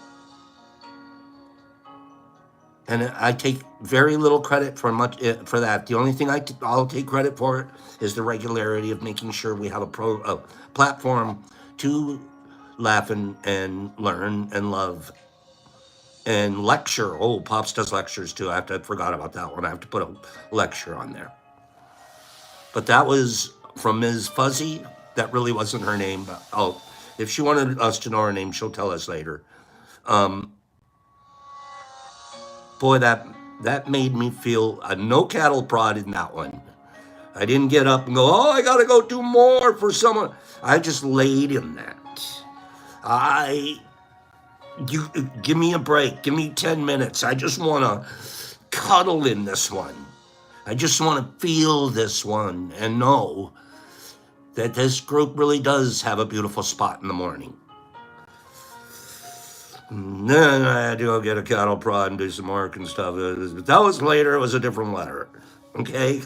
And I take very little credit for that. The only thing I'll take credit for is the regularity of making sure we have a platform to laugh and learn and love and lecture. Oh, Pops does lectures too. I forgot about that one. I have to put a lecture on there. But that was from Ms. Fuzzy. That really wasn't her name, but if she wanted us to know her name, she'll tell us later. Boy, that made me feel no cattle prod in that one. I didn't get up and go, oh, I gotta go do more for someone. I just laid in that. You give me a break. Give me 10 minutes. I just want to cuddle in this one. I just want to feel this one and know that this group really does have a beautiful spot in the morning. And then I had to go get a cattle prod and do some work and stuff. But that was later. It was a different letter. Okay?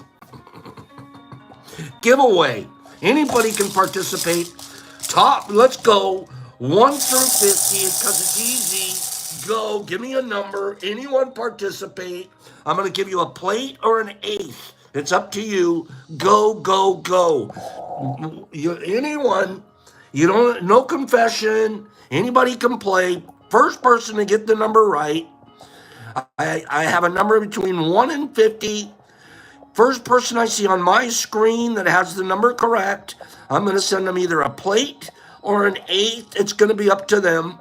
Giveaway. Anybody can participate. Let's go. 1 through 50, because it's easy. Go. Give me a number. Anyone participate. I'm going to give you a plate or an eighth. It's up to you. Go, go, go. Anyone. No confession. Anybody can play. First person to get the number right. I have a number between 1 and 50. First person I see on my screen that has the number correct, I'm going to send them either a plate or an eighth. It's going to be up to them.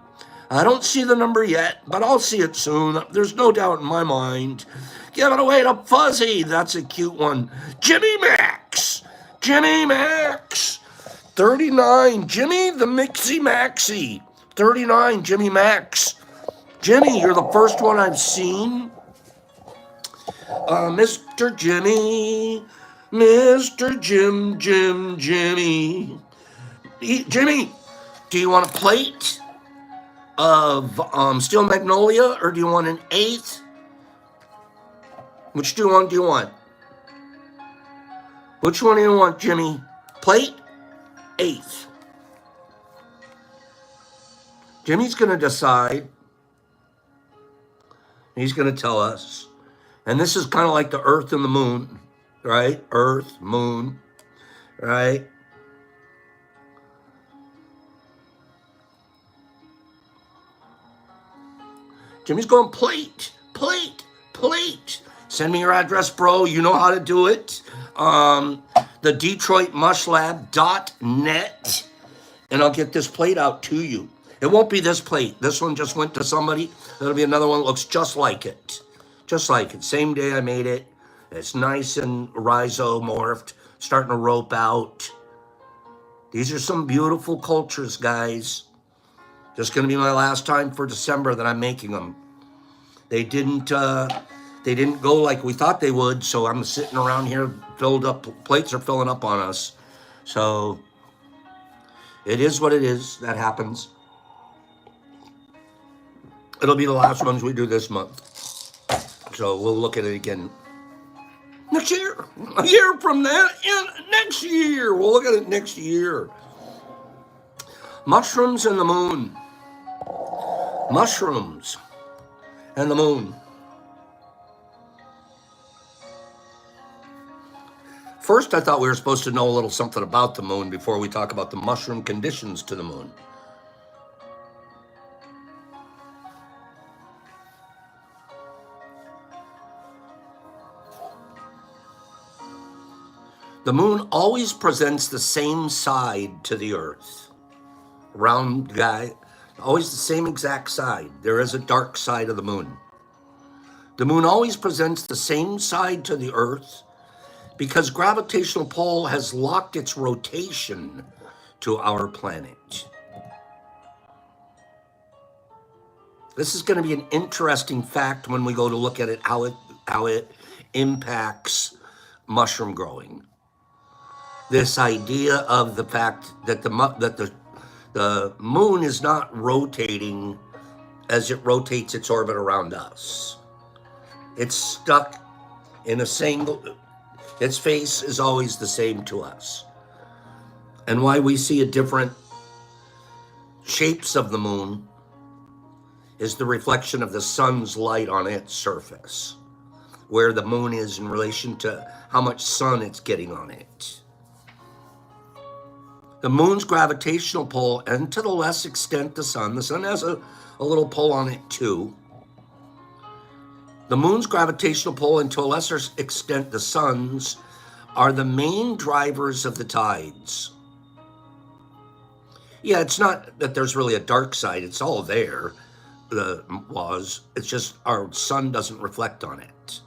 I don't see the number yet, but I'll see it soon. There's no doubt in my mind. Give it away to Fuzzy. That's a cute one. Jimmy Max. 39. Jimmy the Mixie Maxie. 39, Jimmy Max. Jimmy, you're the first one I've seen. Mr. Jimmy. Mr. Jimmy. Jimmy, do you want a plate of Steel Magnolia or do you want an eighth? Which do you want? Which one do you want, Jimmy? Plate? Eighth. Jimmy's going to decide. He's going to tell us. And this is kind of like the Earth and the Moon, right? Earth, Moon, right? Jimmy's going plate. Send me your address, bro. You know how to do it. The DetroitMushLab.net. And I'll get this plate out to you. It won't be this plate. This one just went to somebody. There'll be another one that looks just like it. Just like it. Same day I made it. It's nice and rhizomorphed. Starting to rope out. These are some beautiful cultures, guys. Just going to be my last time for December that I'm making them. They didn't go like we thought they would, so I'm sitting around here filled up. Plates are filling up on us. So it is what it is. That happens. It'll be the last ones we do this month. So we'll look at it again next year. A year from that, next year. We'll look at it next year. Mushrooms and the moon. Mushrooms and the moon. First, I thought we were supposed to know a little something about the moon before we talk about the mushroom conditions to the moon. The moon always presents the same side to the earth. Round guy, always the same exact side. There is a dark side of the moon. The moon always presents the same side to the earth because gravitational pull has locked its rotation to our planet. This is going to be an interesting fact when we go to look at it, how it impacts mushroom growing. This idea of the fact that the moon is not rotating as it rotates its orbit around us. It's stuck in a single, its face is always the same to us. And why we see a different shapes of the moon is the reflection of the sun's light on its surface, where the moon is in relation to how much sun it's getting on it. The moon's gravitational pull, and to the less extent the sun has a little pull on it too. The moon's gravitational pull, and to a lesser extent the sun's, are the main drivers of the tides. Yeah, it's not that there's really a dark side, it's all there. It's just our sun doesn't reflect on it.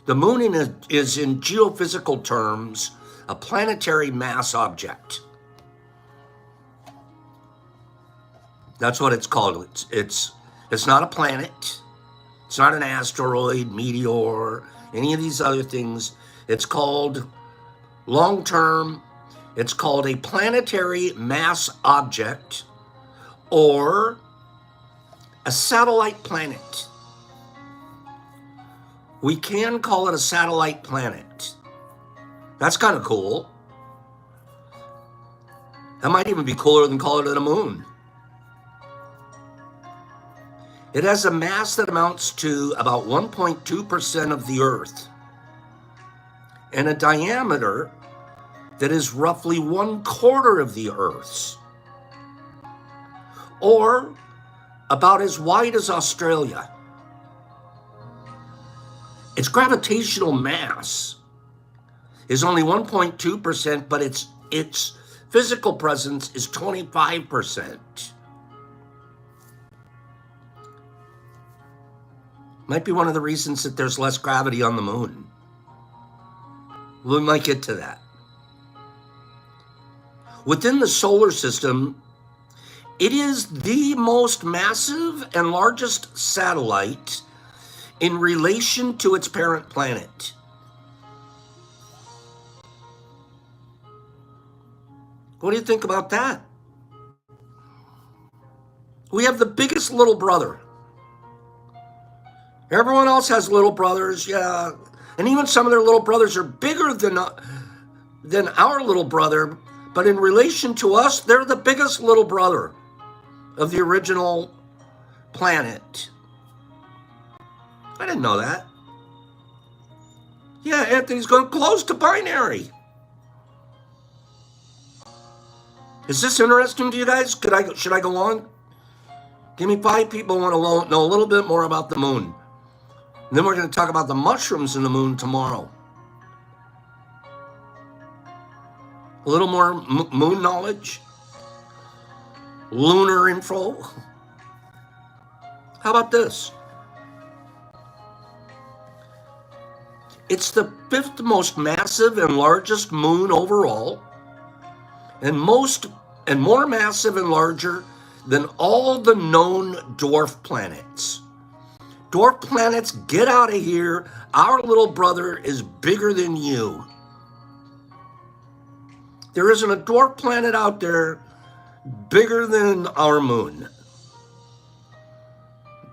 The moon is in geophysical terms a planetary mass object. That's what it's called. It's not a planet. It's not an asteroid, meteor, any of these other things. It's called long-term. It's called a planetary mass object, or a satellite planet. We can call it a satellite planet. That's kind of cool. That might even be cooler than calling it a moon. It has a mass that amounts to about 1.2% of the Earth, and a diameter that is roughly 1/4 of the Earth's, or about as wide as Australia. Its gravitational mass is only 1.2%, but its physical presence is 25%. Might be one of the reasons that there's less gravity on the moon. We might get to that. Within the solar system, it is the most massive and largest satellite in relation to its parent planet. What do you think about that? We have the biggest little brother. Everyone else has little brothers, yeah. And even some of their little brothers are bigger than our little brother. But in relation to us, they're the biggest little brother of the original planet. I didn't know that. Yeah, Anthony's going close to binary. Is this interesting to you guys? Should I go on? Give me 5 people who want to know a little bit more about the moon. And then we're going to talk about the mushrooms in the moon tomorrow. A little more moon knowledge. Lunar info. How about this? It's the 5th most massive and largest moon overall, and more massive and larger than all the known dwarf planets. Dwarf planets, get out of here. Our little brother is bigger than you. There isn't a dwarf planet out there bigger than our moon.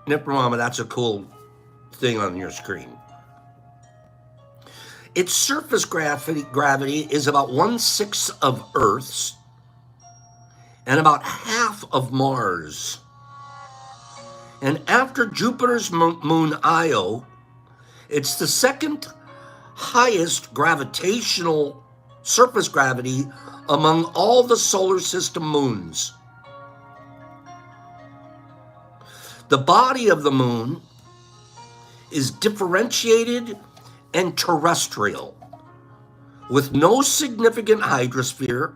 Nipper Mama, that's a cool thing on your screen. Its surface gravity is about 1/6 of Earth's and about half of Mars. And after Jupiter's moon Io, it's the second highest gravitational surface gravity among all the solar system moons. The body of the moon is differentiated and terrestrial, with no significant hydrosphere,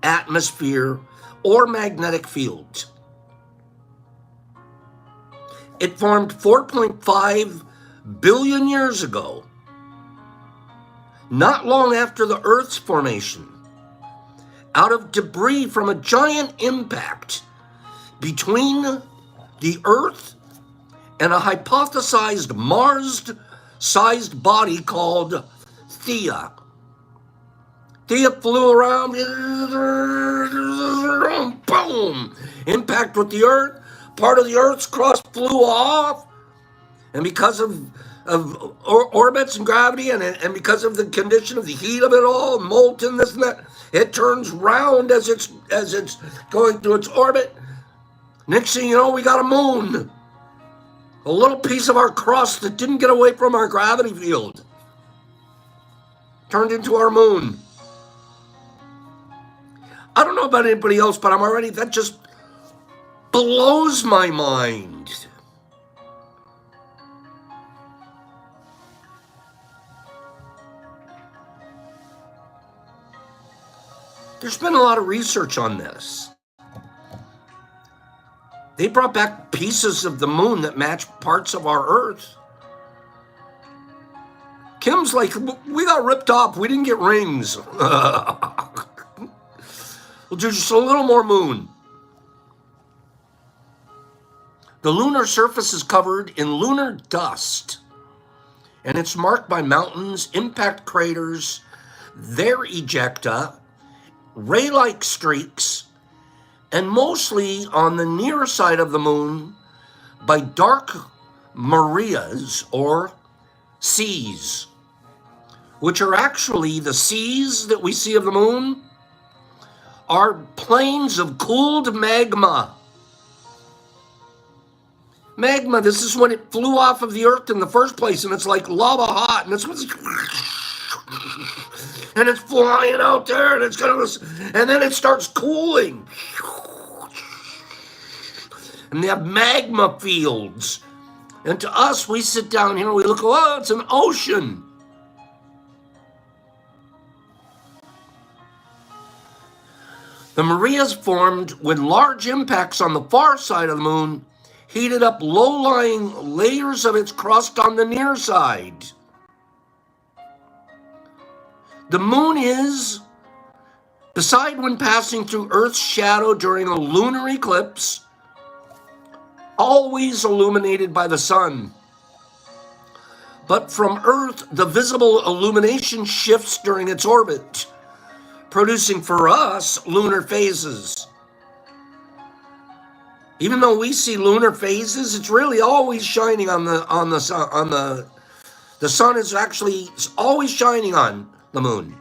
atmosphere, or magnetic field. It formed 4.5 billion years ago, not long after the Earth's formation, out of debris from a giant impact between the Earth and a hypothesized Mars-sized body called Theia. Theia flew around, boom, impact with the Earth. Part of the Earth's crust flew off, and because of orbits and gravity, and because of the condition of the heat of it all, molten, this and that, it turns round as it's going through its orbit. Next thing you know, we got a moon. A little piece of our crust that didn't get away from our gravity field turned into our moon. I don't know about anybody else, but that just blows my mind. There's been a lot of research on this. They brought back pieces of the moon that match parts of our Earth. Kim's like, we got ripped off. We didn't get rings. We'll do just a little more moon. The lunar surface is covered in lunar dust, and it's marked by mountains, impact craters, their ejecta, ray-like streaks, and mostly on the near side of the moon by dark Marias or seas, which are actually the seas that we see of the moon are plains of cooled magma. Magma, this is when it flew off of the earth in the first place, and it's like lava hot, and it's and it's flying out there, and and then it starts cooling. And they have magma fields. And to us, we sit down here, we look, oh, it's an ocean. The Marias formed when large impacts on the far side of the moon heated up low-lying layers of its crust on the near side. The moon is, beside when passing through Earth's shadow during a lunar eclipse, always illuminated by the sun. But from Earth, the visible illumination shifts during its orbit, producing for us lunar phases. Even though we see lunar phases, it's really always shining on the sun. The sun is actually always shining on the moon.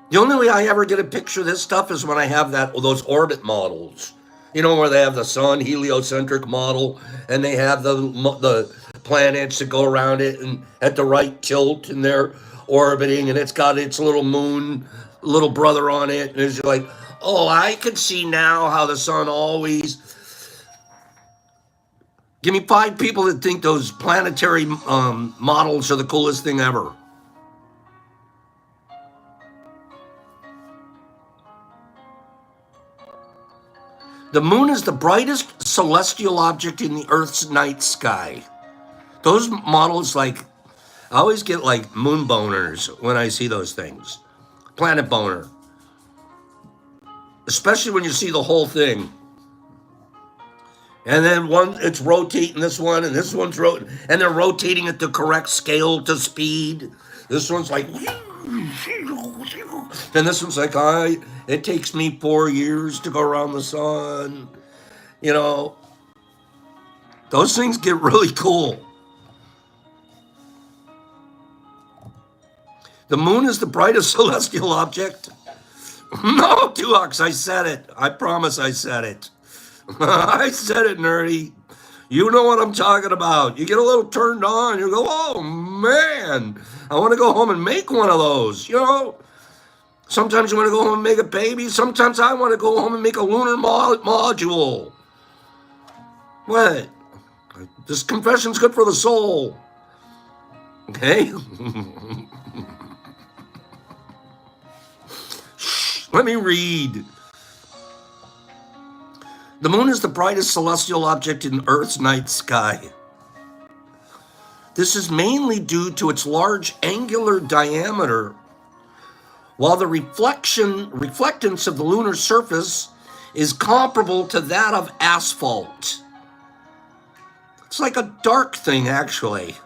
The only way I ever get a picture of this stuff is when I have those orbit models. You know, where they have the sun heliocentric model, and they have the planets that go around it and at the right tilt, and they're orbiting, and it's got its little moon, little brother on it, and it's like, oh, I could see now how the sun always... Give me 5 people that think those planetary models are the coolest thing ever. The moon is the brightest celestial object in the Earth's night sky. Those models, I always get moon boners when I see those things. Planet boner. Especially when you see the whole thing. And then it's rotating this one, and this one's rotating, and they're rotating at the correct scale to speed. This one's like, and this one's like, it takes me 4 years to go around the sun. You know, those things get really cool. The moon is the brightest celestial object. No, Duox, I said it. I promise I said it. I said it, nerdy. You know what I'm talking about. You get a little turned on. You go, oh, man. I want to go home and make one of those. You know, sometimes you want to go home and make a baby. Sometimes I want to go home and make a lunar module. What? This confession's good for the soul. Okay? Let me read. The moon is the brightest celestial object in Earth's night sky. This is mainly due to its large angular diameter, while the reflectance of the lunar surface is comparable to that of asphalt. It's like a dark thing, actually.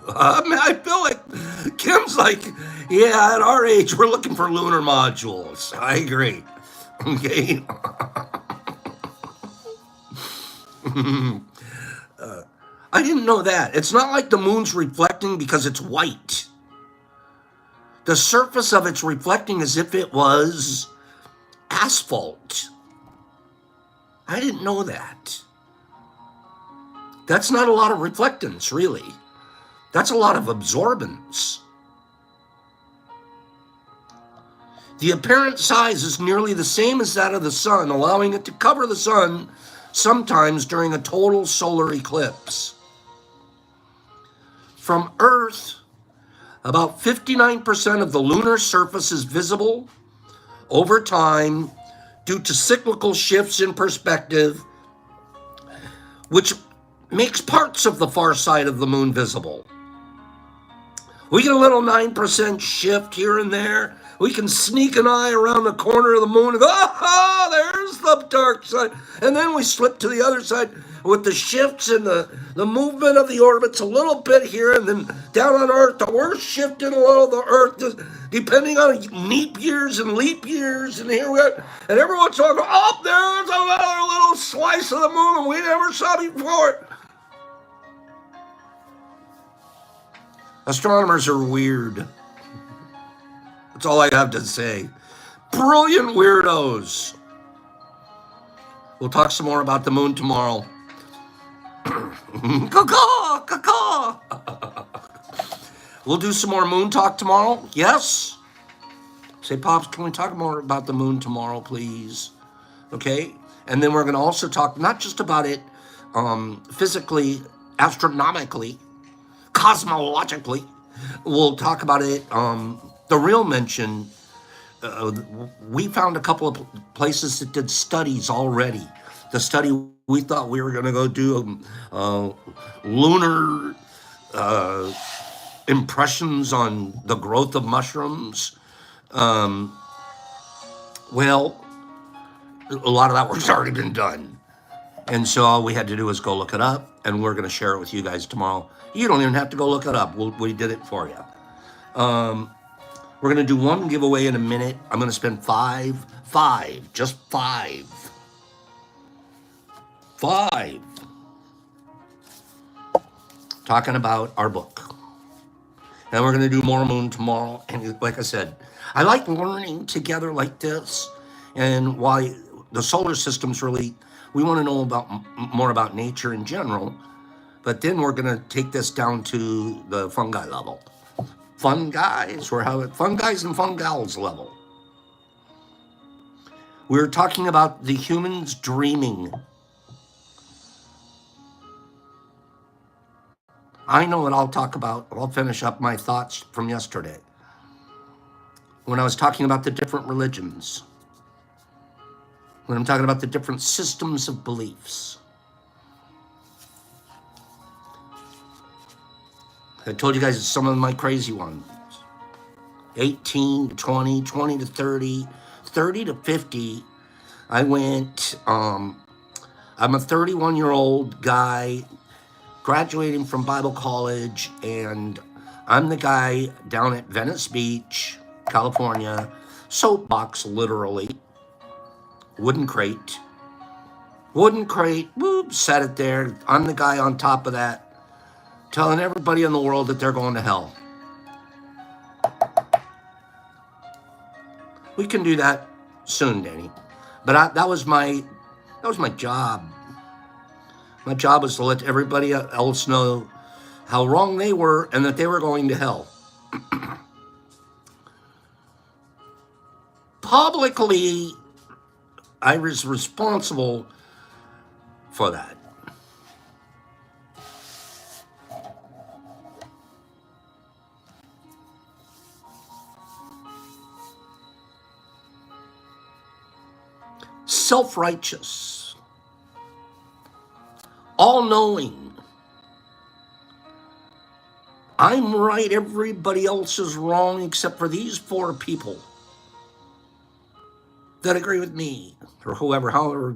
I feel like Kim's like, yeah, at our age, we're looking for lunar modules. I agree. Okay. I didn't know that. It's not like the moon's reflecting because it's white. The surface of it's reflecting as if it was asphalt. I didn't know that. That's not a lot of reflectance, really. That's a lot of absorbance. The apparent size is nearly the same as that of the sun, allowing it to cover the sun sometimes during a total solar eclipse. From Earth, about 59% of the lunar surface is visible over time due to cyclical shifts in perspective, which makes parts of the far side of the moon visible. We get a little 9% shift here and there. We can sneak an eye around the corner of the moon and go, ah, there's the dark side. And then we slip to the other side with the shifts and the movement of the orbits a little bit here, and then down on Earth, we're shifting a little the Earth, depending on leap years, and here we are. And every once in a while, oh, there's another little slice of the moon and we never saw before. Astronomers are weird. That's all I have to say. Brilliant weirdos. We'll talk some more about the moon tomorrow. Caw-caw, caw-caw. We'll do some more moon talk tomorrow. Yes? Say, Pops, can we talk more about the moon tomorrow, please? Okay? And then we're going to also talk not just about it physically, astronomically, cosmologically. We'll talk about it, the real mention. We found a couple of places that did studies already. The study we thought we were going to go do lunar impressions on the growth of mushrooms. Well, a lot of that work's already been done. And so all we had to do was go look it up, and we're going to share it with you guys tomorrow. You don't even have to go look it up. We did it for you. We're going to do one giveaway in a minute. I'm going to spend just five, talking about our book. And we're going to do more moon tomorrow. And like I said, I like learning together like this. And why the solar system's really, we want to know about more about nature in general. But then we're going to take this down to the fungi level. Fun guys, we're having fun guys and fun gals level. We're talking about the humans dreaming. I know what I'll talk about. I'll finish up my thoughts from yesterday when I was talking about the different religions, when I'm talking about the different systems of beliefs. I told you guys some of my crazy ones. 18 to 20, 20 to 30, 30 to 50. I went, I'm a 31-year-old guy graduating from Bible college, and I'm the guy down at Venice Beach, California, soapbox literally, wooden crate, whoop, set it there. I'm the guy on top of that, telling everybody in the world that they're going to hell. We can do that soon, Danny. But that was my job. My job was to let everybody else know how wrong they were and that they were going to hell. Publicly, I was responsible for that. Self-righteous, all-knowing. I'm right, everybody else is wrong except for these 4 people that agree with me, or however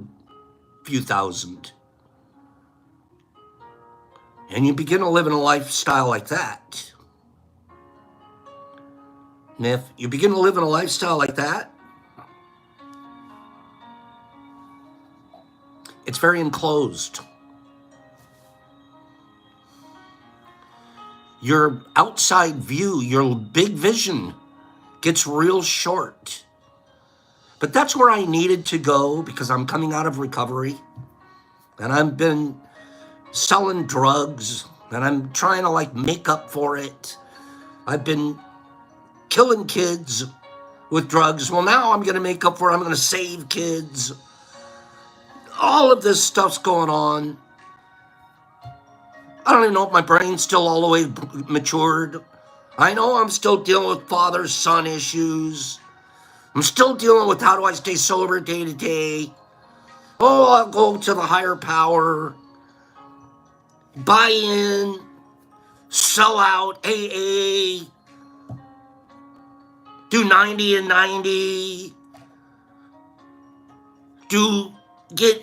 few thousand. And you begin to live in a lifestyle like that. And if you begin to live in a lifestyle like that, it's very enclosed. Your outside view, your big vision gets real short. But that's where I needed to go because I'm coming out of recovery. And I've been selling drugs. And I'm trying to like make up for it. I've been killing kids with drugs. Well, now I'm going to make up for it. I'm going to save kids. All of this stuff's going on. I don't even know if my brain's still all the way matured. I know I'm still dealing with father-son issues. I'm still dealing with how do I stay sober day to day. Oh, I'll go to the higher power. Buy in. Sell out. AA. Do 90 and 90.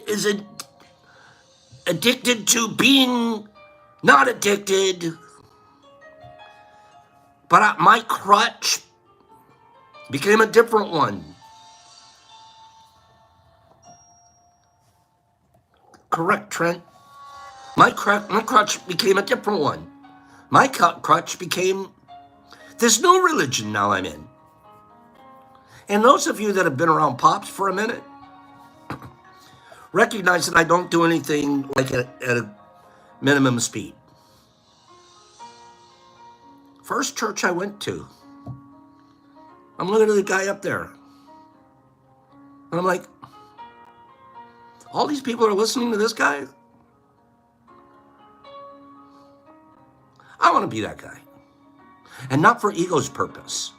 Is it addicted to being not addicted. But my crutch became a different one. Correct, Trent. My crutch became a different one. My crutch became this new religion now I'm in. And those of you that have been around Pops for a minute recognize that I don't do anything like at a minimum speed. First church I went to, I'm looking at the guy up there. And I'm like, all these people are listening to this guy? I want to be that guy. And not for ego's purpose.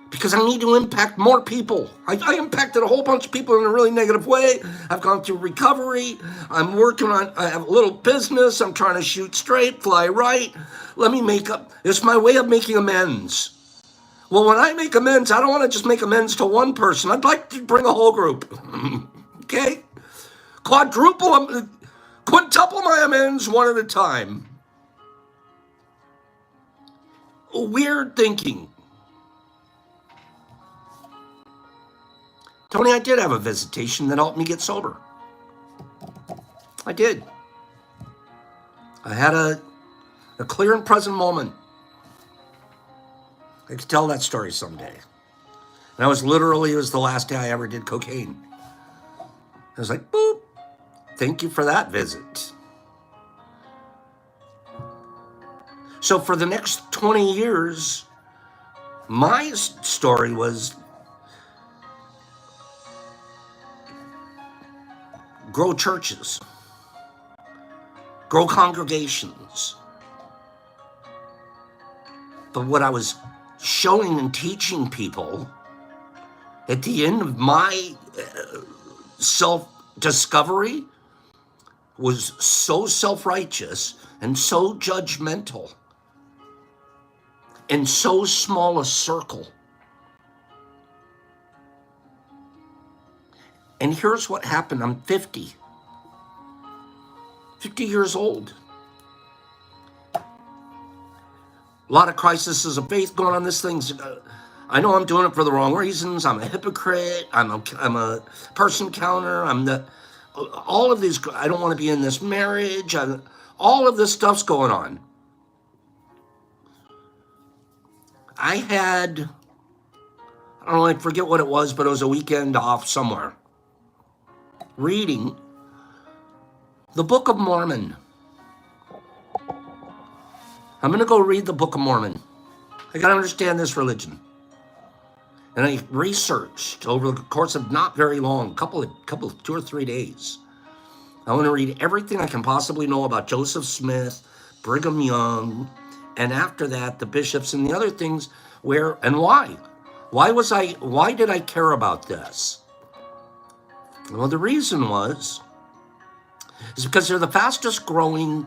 Because I need to impact more people. I impacted a whole bunch of people in a really negative way. I've gone through recovery. I'm working on, I have a little business. I'm trying to shoot straight, fly right. Let me make up. It's my way of making amends. Well, when I make amends, I don't want to just make amends to one person. I'd like to bring a whole group. Okay? Quintuple my amends one at a time. Weird thinking. Tony, I did have a visitation that helped me get sober. I did. I had a clear and present moment. I could tell that story someday. And it was the last day I ever did cocaine. I was like, boop. Thank you for that visit. So for the next 20 years, my story was grow churches, grow congregations. But what I was showing and teaching people at the end of my self-discovery was so self-righteous and so judgmental in so small a circle. And here's what happened. I'm 50 years old. A lot of crises of faith going on. This thing's, I know I'm doing it for the wrong reasons. I'm a hypocrite. I'm a person counter. All of these, I don't want to be in this marriage. All of this stuff's going on. I don't know, I forget what it was, but it was a weekend off somewhere. Reading the Book of Mormon. I'm going to go read the Book of Mormon. I got to understand this religion. And I researched over the course of not very long, couple 2 or 3 days. I want to read everything I can possibly know about Joseph Smith, Brigham Young, and after that, the bishops and the other things where and why. Why did I care about this? Well, the reason is because they're the fastest growing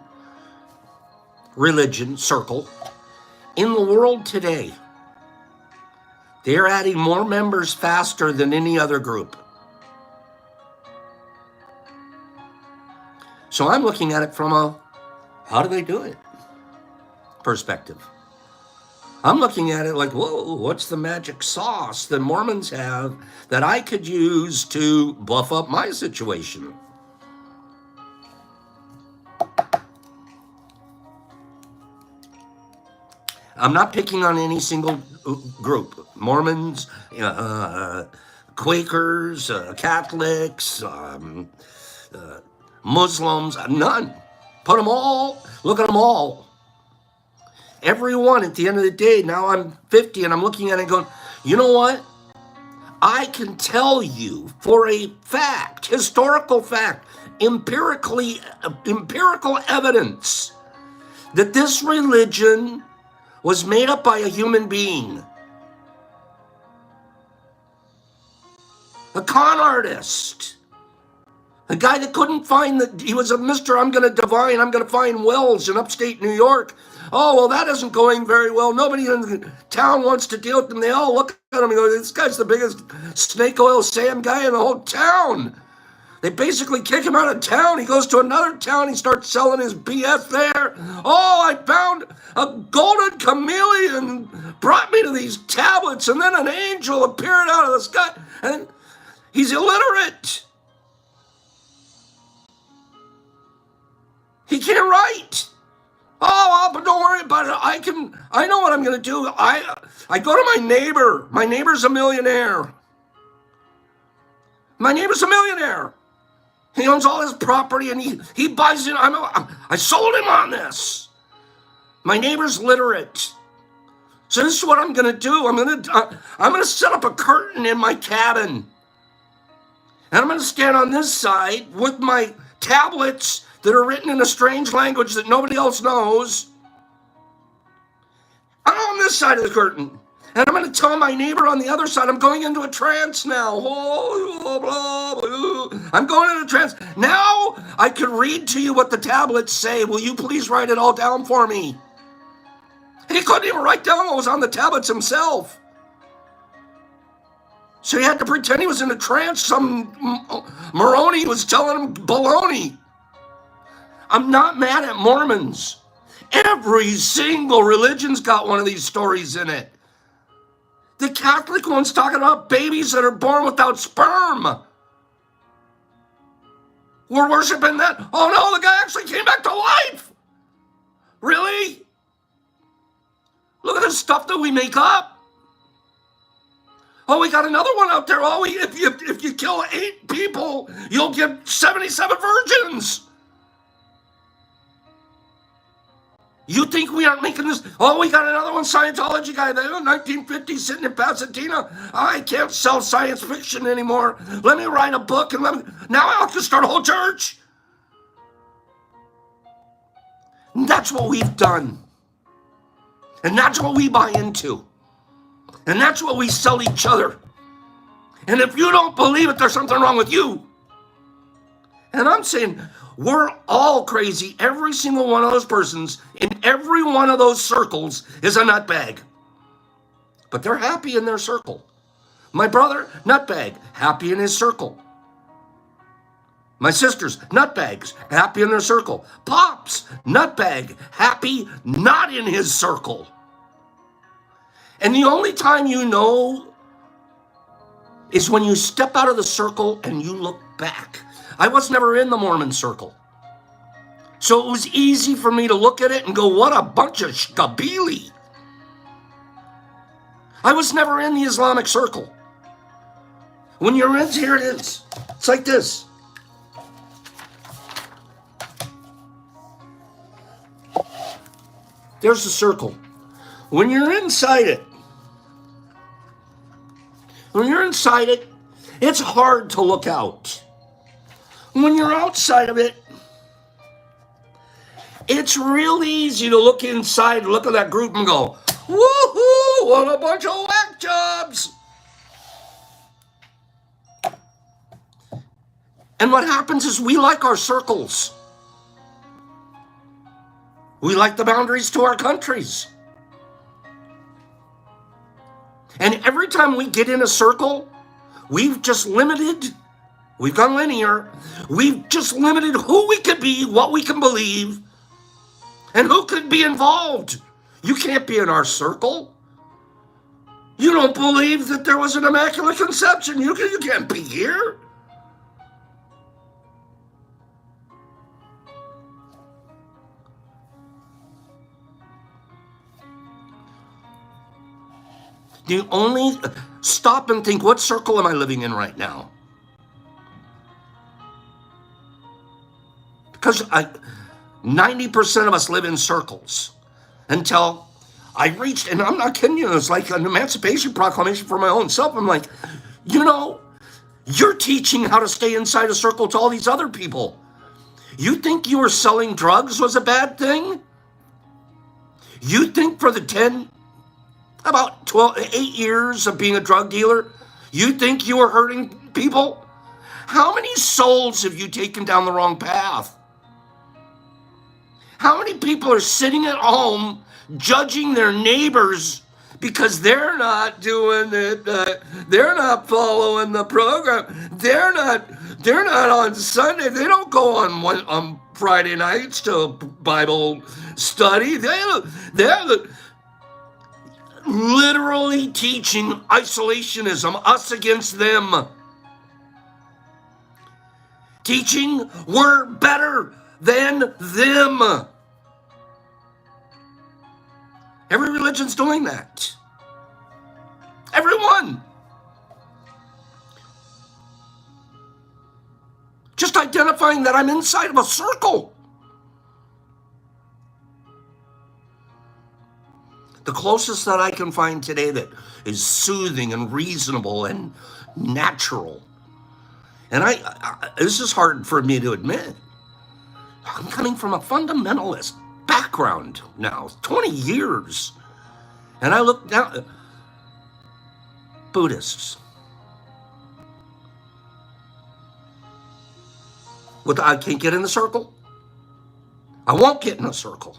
religion circle in the world today. They're adding more members faster than any other group. So I'm looking at it from a, how do they do it perspective. I'm looking at it like, whoa, what's the magic sauce that Mormons have that I could use to buff up my situation? I'm not picking on any single group. Mormons, Quakers, Catholics, Muslims, none. Put them all, look at them all. Everyone at the end of the day, now I'm 50 and I'm looking at it and going, you know what? I can tell you for a fact, historical fact, empirical evidence that this religion was made up by a human being, a con artist, a guy that couldn't find that he was a Mr. I'm going to find wells in upstate New York. Oh, well, that isn't going very well. Nobody in the town wants to deal with them. They all look at him and go, this guy's the biggest snake oil sand guy in the whole town. They basically kick him out of town. He goes to another town. He starts selling his BS there. Oh, I found a golden chameleon, brought me to these tablets, and then an angel appeared out of the sky. And he's illiterate. He can't write. Oh, but don't worry about it. I know what I'm going to do. I go to my neighbor. My neighbor's a millionaire. My neighbor's a millionaire. He owns all his property and he buys it. I sold him on this. My neighbor's literate. So this is what I'm going to do. I'm going to set up a curtain in my cabin. And I'm going to stand on this side with my tablets that are written in a strange language that nobody else knows. I'm on this side of the curtain. And I'm going to tell my neighbor on the other side, I'm going into a trance now. Oh, blah, blah. I'm going into a trance. Now I can read to you what the tablets say. Will you please write it all down for me? He couldn't even write down what was on the tablets himself. So he had to pretend he was in a trance. Some Moroni was telling him baloney. I'm not mad at Mormons. Every single religion's got one of these stories in it. The Catholic one's talking about babies that are born without sperm. We're worshiping that. Oh no, the guy actually came back to life. Really? Look at the stuff that we make up. Oh, we got another one out there. Oh, if you kill 8 people, you'll get 77 virgins. You think we aren't making this? Oh, we got another one, Scientology guy there, 1950 sitting in Pasadena. I can't sell science fiction anymore. Let me write a book and now I have to start a whole church. And that's what we've done. And that's what we buy into. And that's what we sell each other. And if you don't believe it, there's something wrong with you. And I'm saying, we're all crazy. Every single one of those persons in every one of those circles is a nutbag. But they're happy in their circle. My brother, nutbag, happy in his circle. My sisters, nutbags, happy in their circle. Pops, nutbag, happy, not in his circle. And the only time you know is when you step out of the circle and you look back. I was never in the Mormon circle. So it was easy for me to look at it and go, what a bunch of shkabili. I was never in the Islamic circle. When you're in, here it is. It's like this. There's the circle. When you're inside it, it's hard to look out. When you're outside of it, it's real easy to look inside, look at that group and go, woohoo, what a bunch of whack jobs. And what happens is we like our circles. We like the boundaries to our countries. And every time we get in a circle, we've just limited, we've gone linear, we've just limited who we could be, what we can believe, and who could be involved. You can't be in our circle. You don't believe that there was an immaculate conception. You can't be here. The only, stop and think, what circle am I living in right now? Because 90% of us live in circles until I reached, and I'm not kidding you, it's like an Emancipation Proclamation for my own self. I'm like, you know, you're teaching how to stay inside a circle to all these other people. You think you were selling drugs was a bad thing? You think for the about 8 years of being a drug dealer, you think you were hurting people? How many souls have you taken down the wrong path? How many people are sitting at home judging their neighbors because they're not doing it, they're not following the program, they're not on Sunday, they don't go on Friday nights to Bible study, they're literally teaching isolationism, us against them. Teaching we're better than them. Every religion's doing that. Everyone. Just identifying that I'm inside of a circle. The closest that I can find today that is soothing and reasonable and natural. And this is hard for me to admit. I'm coming from a fundamentalist background now, 20 years. And I look down, Buddhists. I can't get in the circle. I won't get in a circle.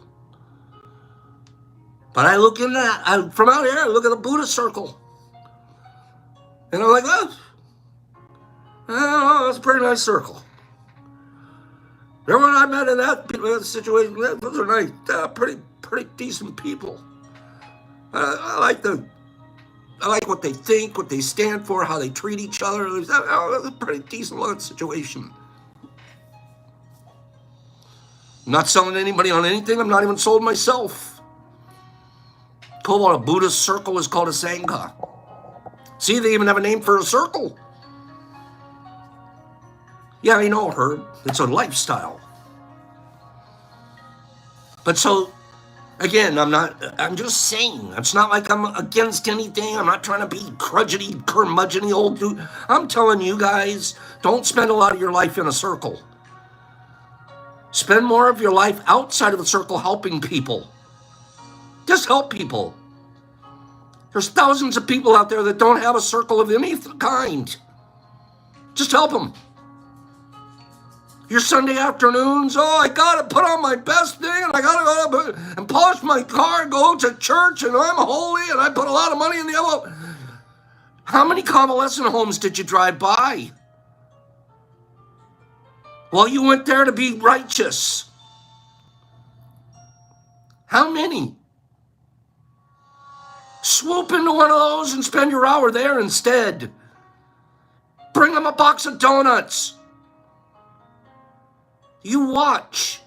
But I look in that, from out here, I look at a Buddhist circle. And I'm like, oh, that's a pretty nice circle. Everyone I met in that situation, those are nice, pretty decent people. I like what they think, what they stand for, how they treat each other. That's a pretty decent looking situation. I'm not selling anybody on anything. I'm not even sold myself. Called a Buddhist circle is called a sangha. See, they even have a name for a circle. Yeah, I know, Herb. It's a lifestyle. But so, again, I'm just saying. It's not like I'm against anything. I'm not trying to be curmudgeony old dude. I'm telling you guys, don't spend a lot of your life in a circle. Spend more of your life outside of the circle helping people. Just help people. There's thousands of people out there that don't have a circle of any kind. Just help them. Your Sunday afternoons, I gotta put on my best thing and I gotta go and polish my car, go to church, and I'm holy and I put a lot of money in the envelope. How many convalescent homes did you drive by? Well, you went there to be righteous. How many? Swoop into one of those and spend your hour there instead. Bring them a box of donuts. You watch.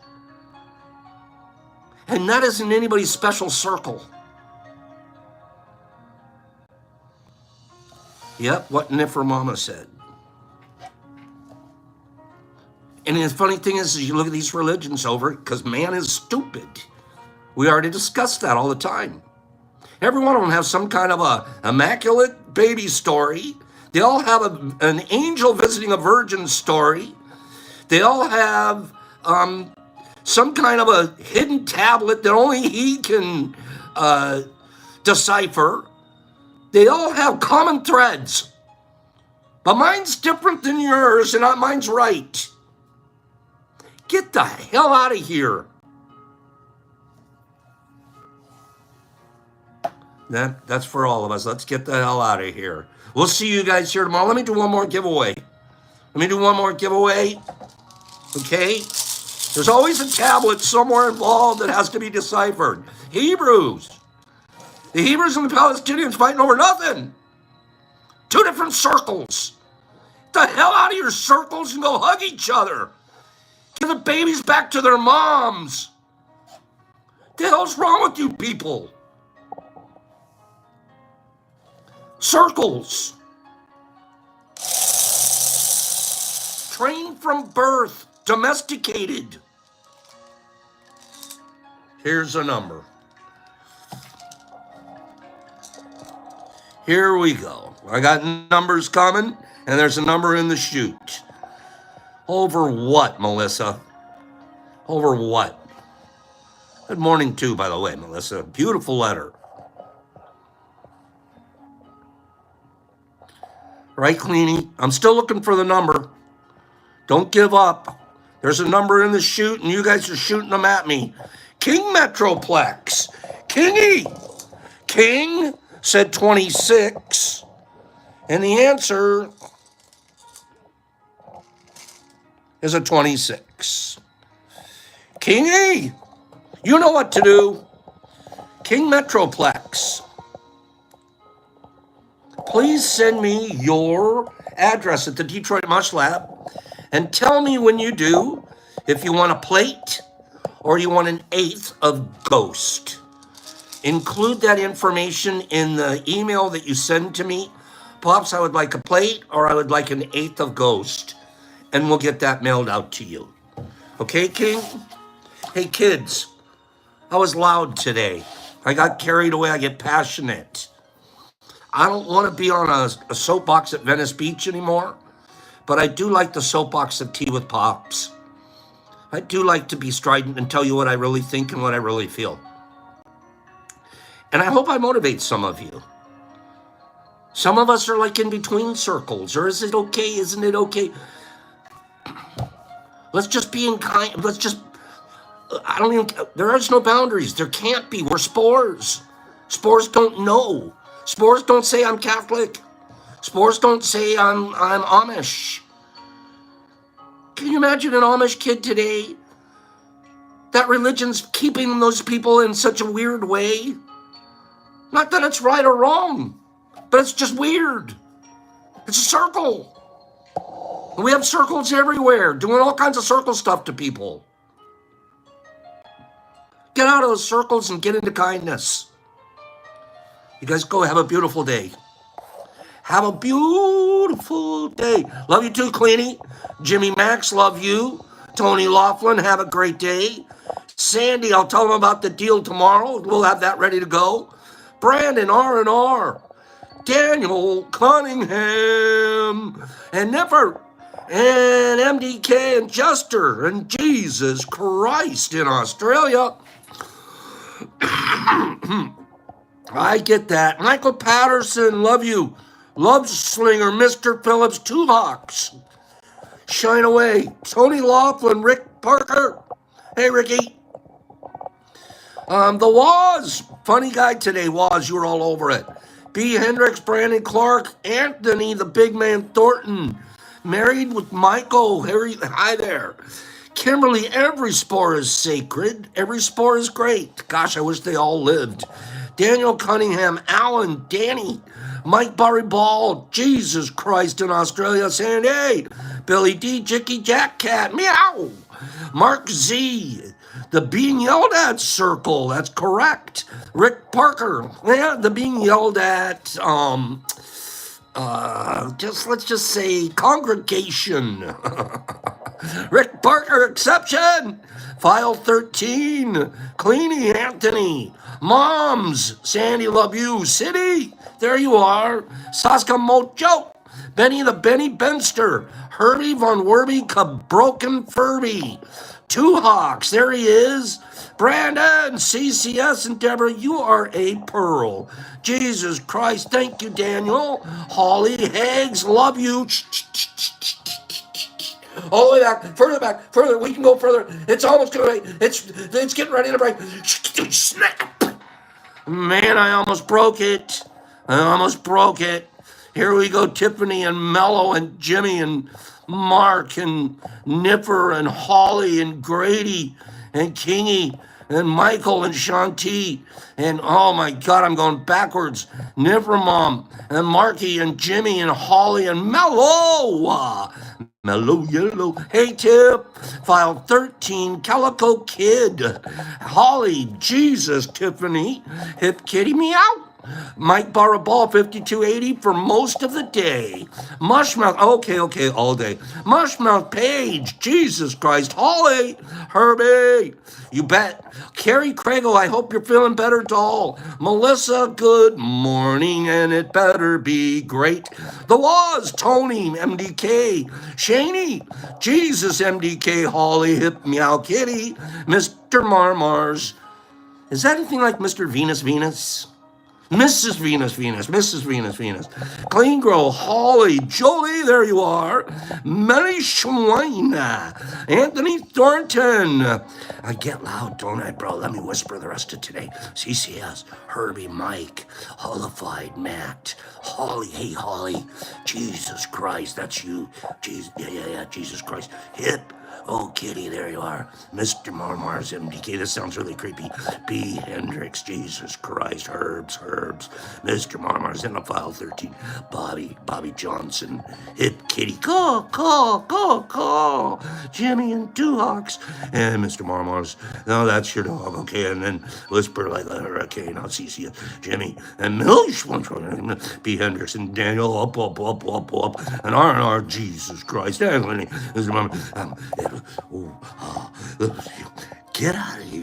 And that isn't anybody's special circle. Yep, what Niffer Mama said. And the funny thing is you look at these religions over, because man is stupid. We already discussed that all the time. Every one of them has some kind of a immaculate baby story. They all have an angel visiting a virgin story. They all have some kind of a hidden tablet that only he can decipher. They all have common threads. But mine's different than yours, and mine's right. Get the hell out of here. That's for all of us. Let's get the hell out of here. We'll see you guys here tomorrow. Let me do one more giveaway. Okay? There's always a tablet somewhere involved that has to be deciphered. Hebrews. The Hebrews and the Palestinians fighting over nothing. Two different circles. Get the hell out of your circles and go hug each other. Give the babies back to their moms. What the hell's wrong with you people? Circles. Trained from birth, domesticated. Here's a number. Here we go. I got numbers coming, and there's a number in the chute. Over what, Melissa? Over what? Good morning, too, by the way, Melissa. Beautiful letter. Right, Cleanie? I'm still looking for the number. Don't give up. There's a number in the chute, and you guys are shooting them at me. King Metroplex. Kingy. King said 26. And the answer is a 26. Kingy, you know what to do. King Metroplex. Please send me your address at the Detroit Mush Lab and tell me when you do if you want a plate or you want an eighth of ghost. Include that information in the email that you send to me. Pops, I would like a plate or I would like an eighth of ghost, and we'll get that mailed out to you. Okay, King? Hey, kids, I was loud today. I got carried away. I get passionate. I don't want to be on a soapbox at Venice Beach anymore, but I do like the soapbox of Tea with Pops. I do like to be strident and tell you what I really think and what I really feel. And I hope I motivate some of you. Some of us are like in between circles, or is it okay? Isn't it okay? Let's just be in kind. Let's just, there is no boundaries. There can't be. We're spores. Spores don't know. Spores don't say I'm Catholic. Spores don't say I'm Amish. Can you imagine an Amish kid today? That religion's keeping those people in such a weird way. Not that it's right or wrong, but it's just weird. It's a circle. And we have circles everywhere, doing all kinds of circle stuff to people. Get out of those circles and get into kindness. You guys go have a beautiful day. Have a beautiful day. Love you too, Cleanie. Jimmy Max, love you. Tony Laughlin, have a great day. Sandy, I'll tell them about the deal tomorrow. We'll have that ready to go. Brandon, R&R. Daniel Cunningham. And Nipper. And MDK and Jester. And Jesus Christ in Australia. I get that. Michael Patterson, love you. Love Slinger, Mr. Phillips, Two Hawks. Shine away. Tony Laughlin, Rick Parker. Hey, Ricky. The Waz. Funny guy today, Waz. You were all over it. B. Hendricks, Brandon Clark, Anthony, the big man Thornton. Married with Michael. Harry, hi there. Kimberly, every spore is sacred. Every spore is great. Gosh, I wish they all lived. Daniel Cunningham, Alan, Danny, Mike Barry Ball, Jesus Christ in Australia, Sandy, Billy D, Jicky Jack Cat, meow, Mark Z, the being yelled at circle, that's correct. Rick Parker, yeah, the being yelled at, let's just say congregation. Rick Parker, exception. File 13, Cleanie Anthony, Moms, Sandy, love you, City, there you are, Saska Mojo, Benny the Benny Benster, Herbie Von Werby, Broken Furby, Two Hawks, there he is, Brandon, CCS, and Deborah, you are a pearl. Jesus Christ, thank you, Daniel. Holly Higgs, love you. All the way back, further. We can go further. It's almost going to. It's getting ready to break. Snap! Man, I almost broke it. Here we go, Tiffany and Mello and Jimmy and Mark and Nipper and Holly and Grady and Kingy and Michael and Shanti and oh my God, I'm going backwards. Nipper Mom and Marky and Jimmy and Holly and Mello. Mellow Yellow. Hey, Tip. File 13, Calico Kid. Holly, Jesus, Tiffany. Hip Kitty, meow. Mike Baraball, 5280 for most of the day. Mushmouth, okay, all day. Mushmouth Page, Jesus Christ. Holly, Herbie, you bet. Carrie Craigle, I hope you're feeling better, doll. Melissa, good morning, and it better be great. The Waz, Tony, MDK. Shaney, Jesus, MDK. Holly, Hip, Meow Kitty. Mr. Marmars. Is that anything like Mr. Venus? Mrs. Venus. Clean Girl, Holly, Jolie, there you are. Mary Schwein, Anthony Thornton. I get loud, don't I, bro? Let me whisper the rest of today. CCS, Herbie, Mike, Holified, Matt, Holly, hey, Holly. Jesus Christ, that's you. Jesus, yeah, Jesus Christ. Hip. Oh, Kitty, there you are. Mr. Marmars, MDK, this sounds really creepy. B. Hendricks, Jesus Christ, Herbs. Mr. Marmars, in the file 13. Bobby Johnson. Hip Kitty, call. Jimmy and Duhawks. And Mr. Marmars, no, that's your dog, okay? And then whisper like a hurricane, I'll see you, Jimmy. And Millie B. Hendricks and Daniel, up. And R&R, Jesus Christ. Anthony, Mr. Marmars, get out of here.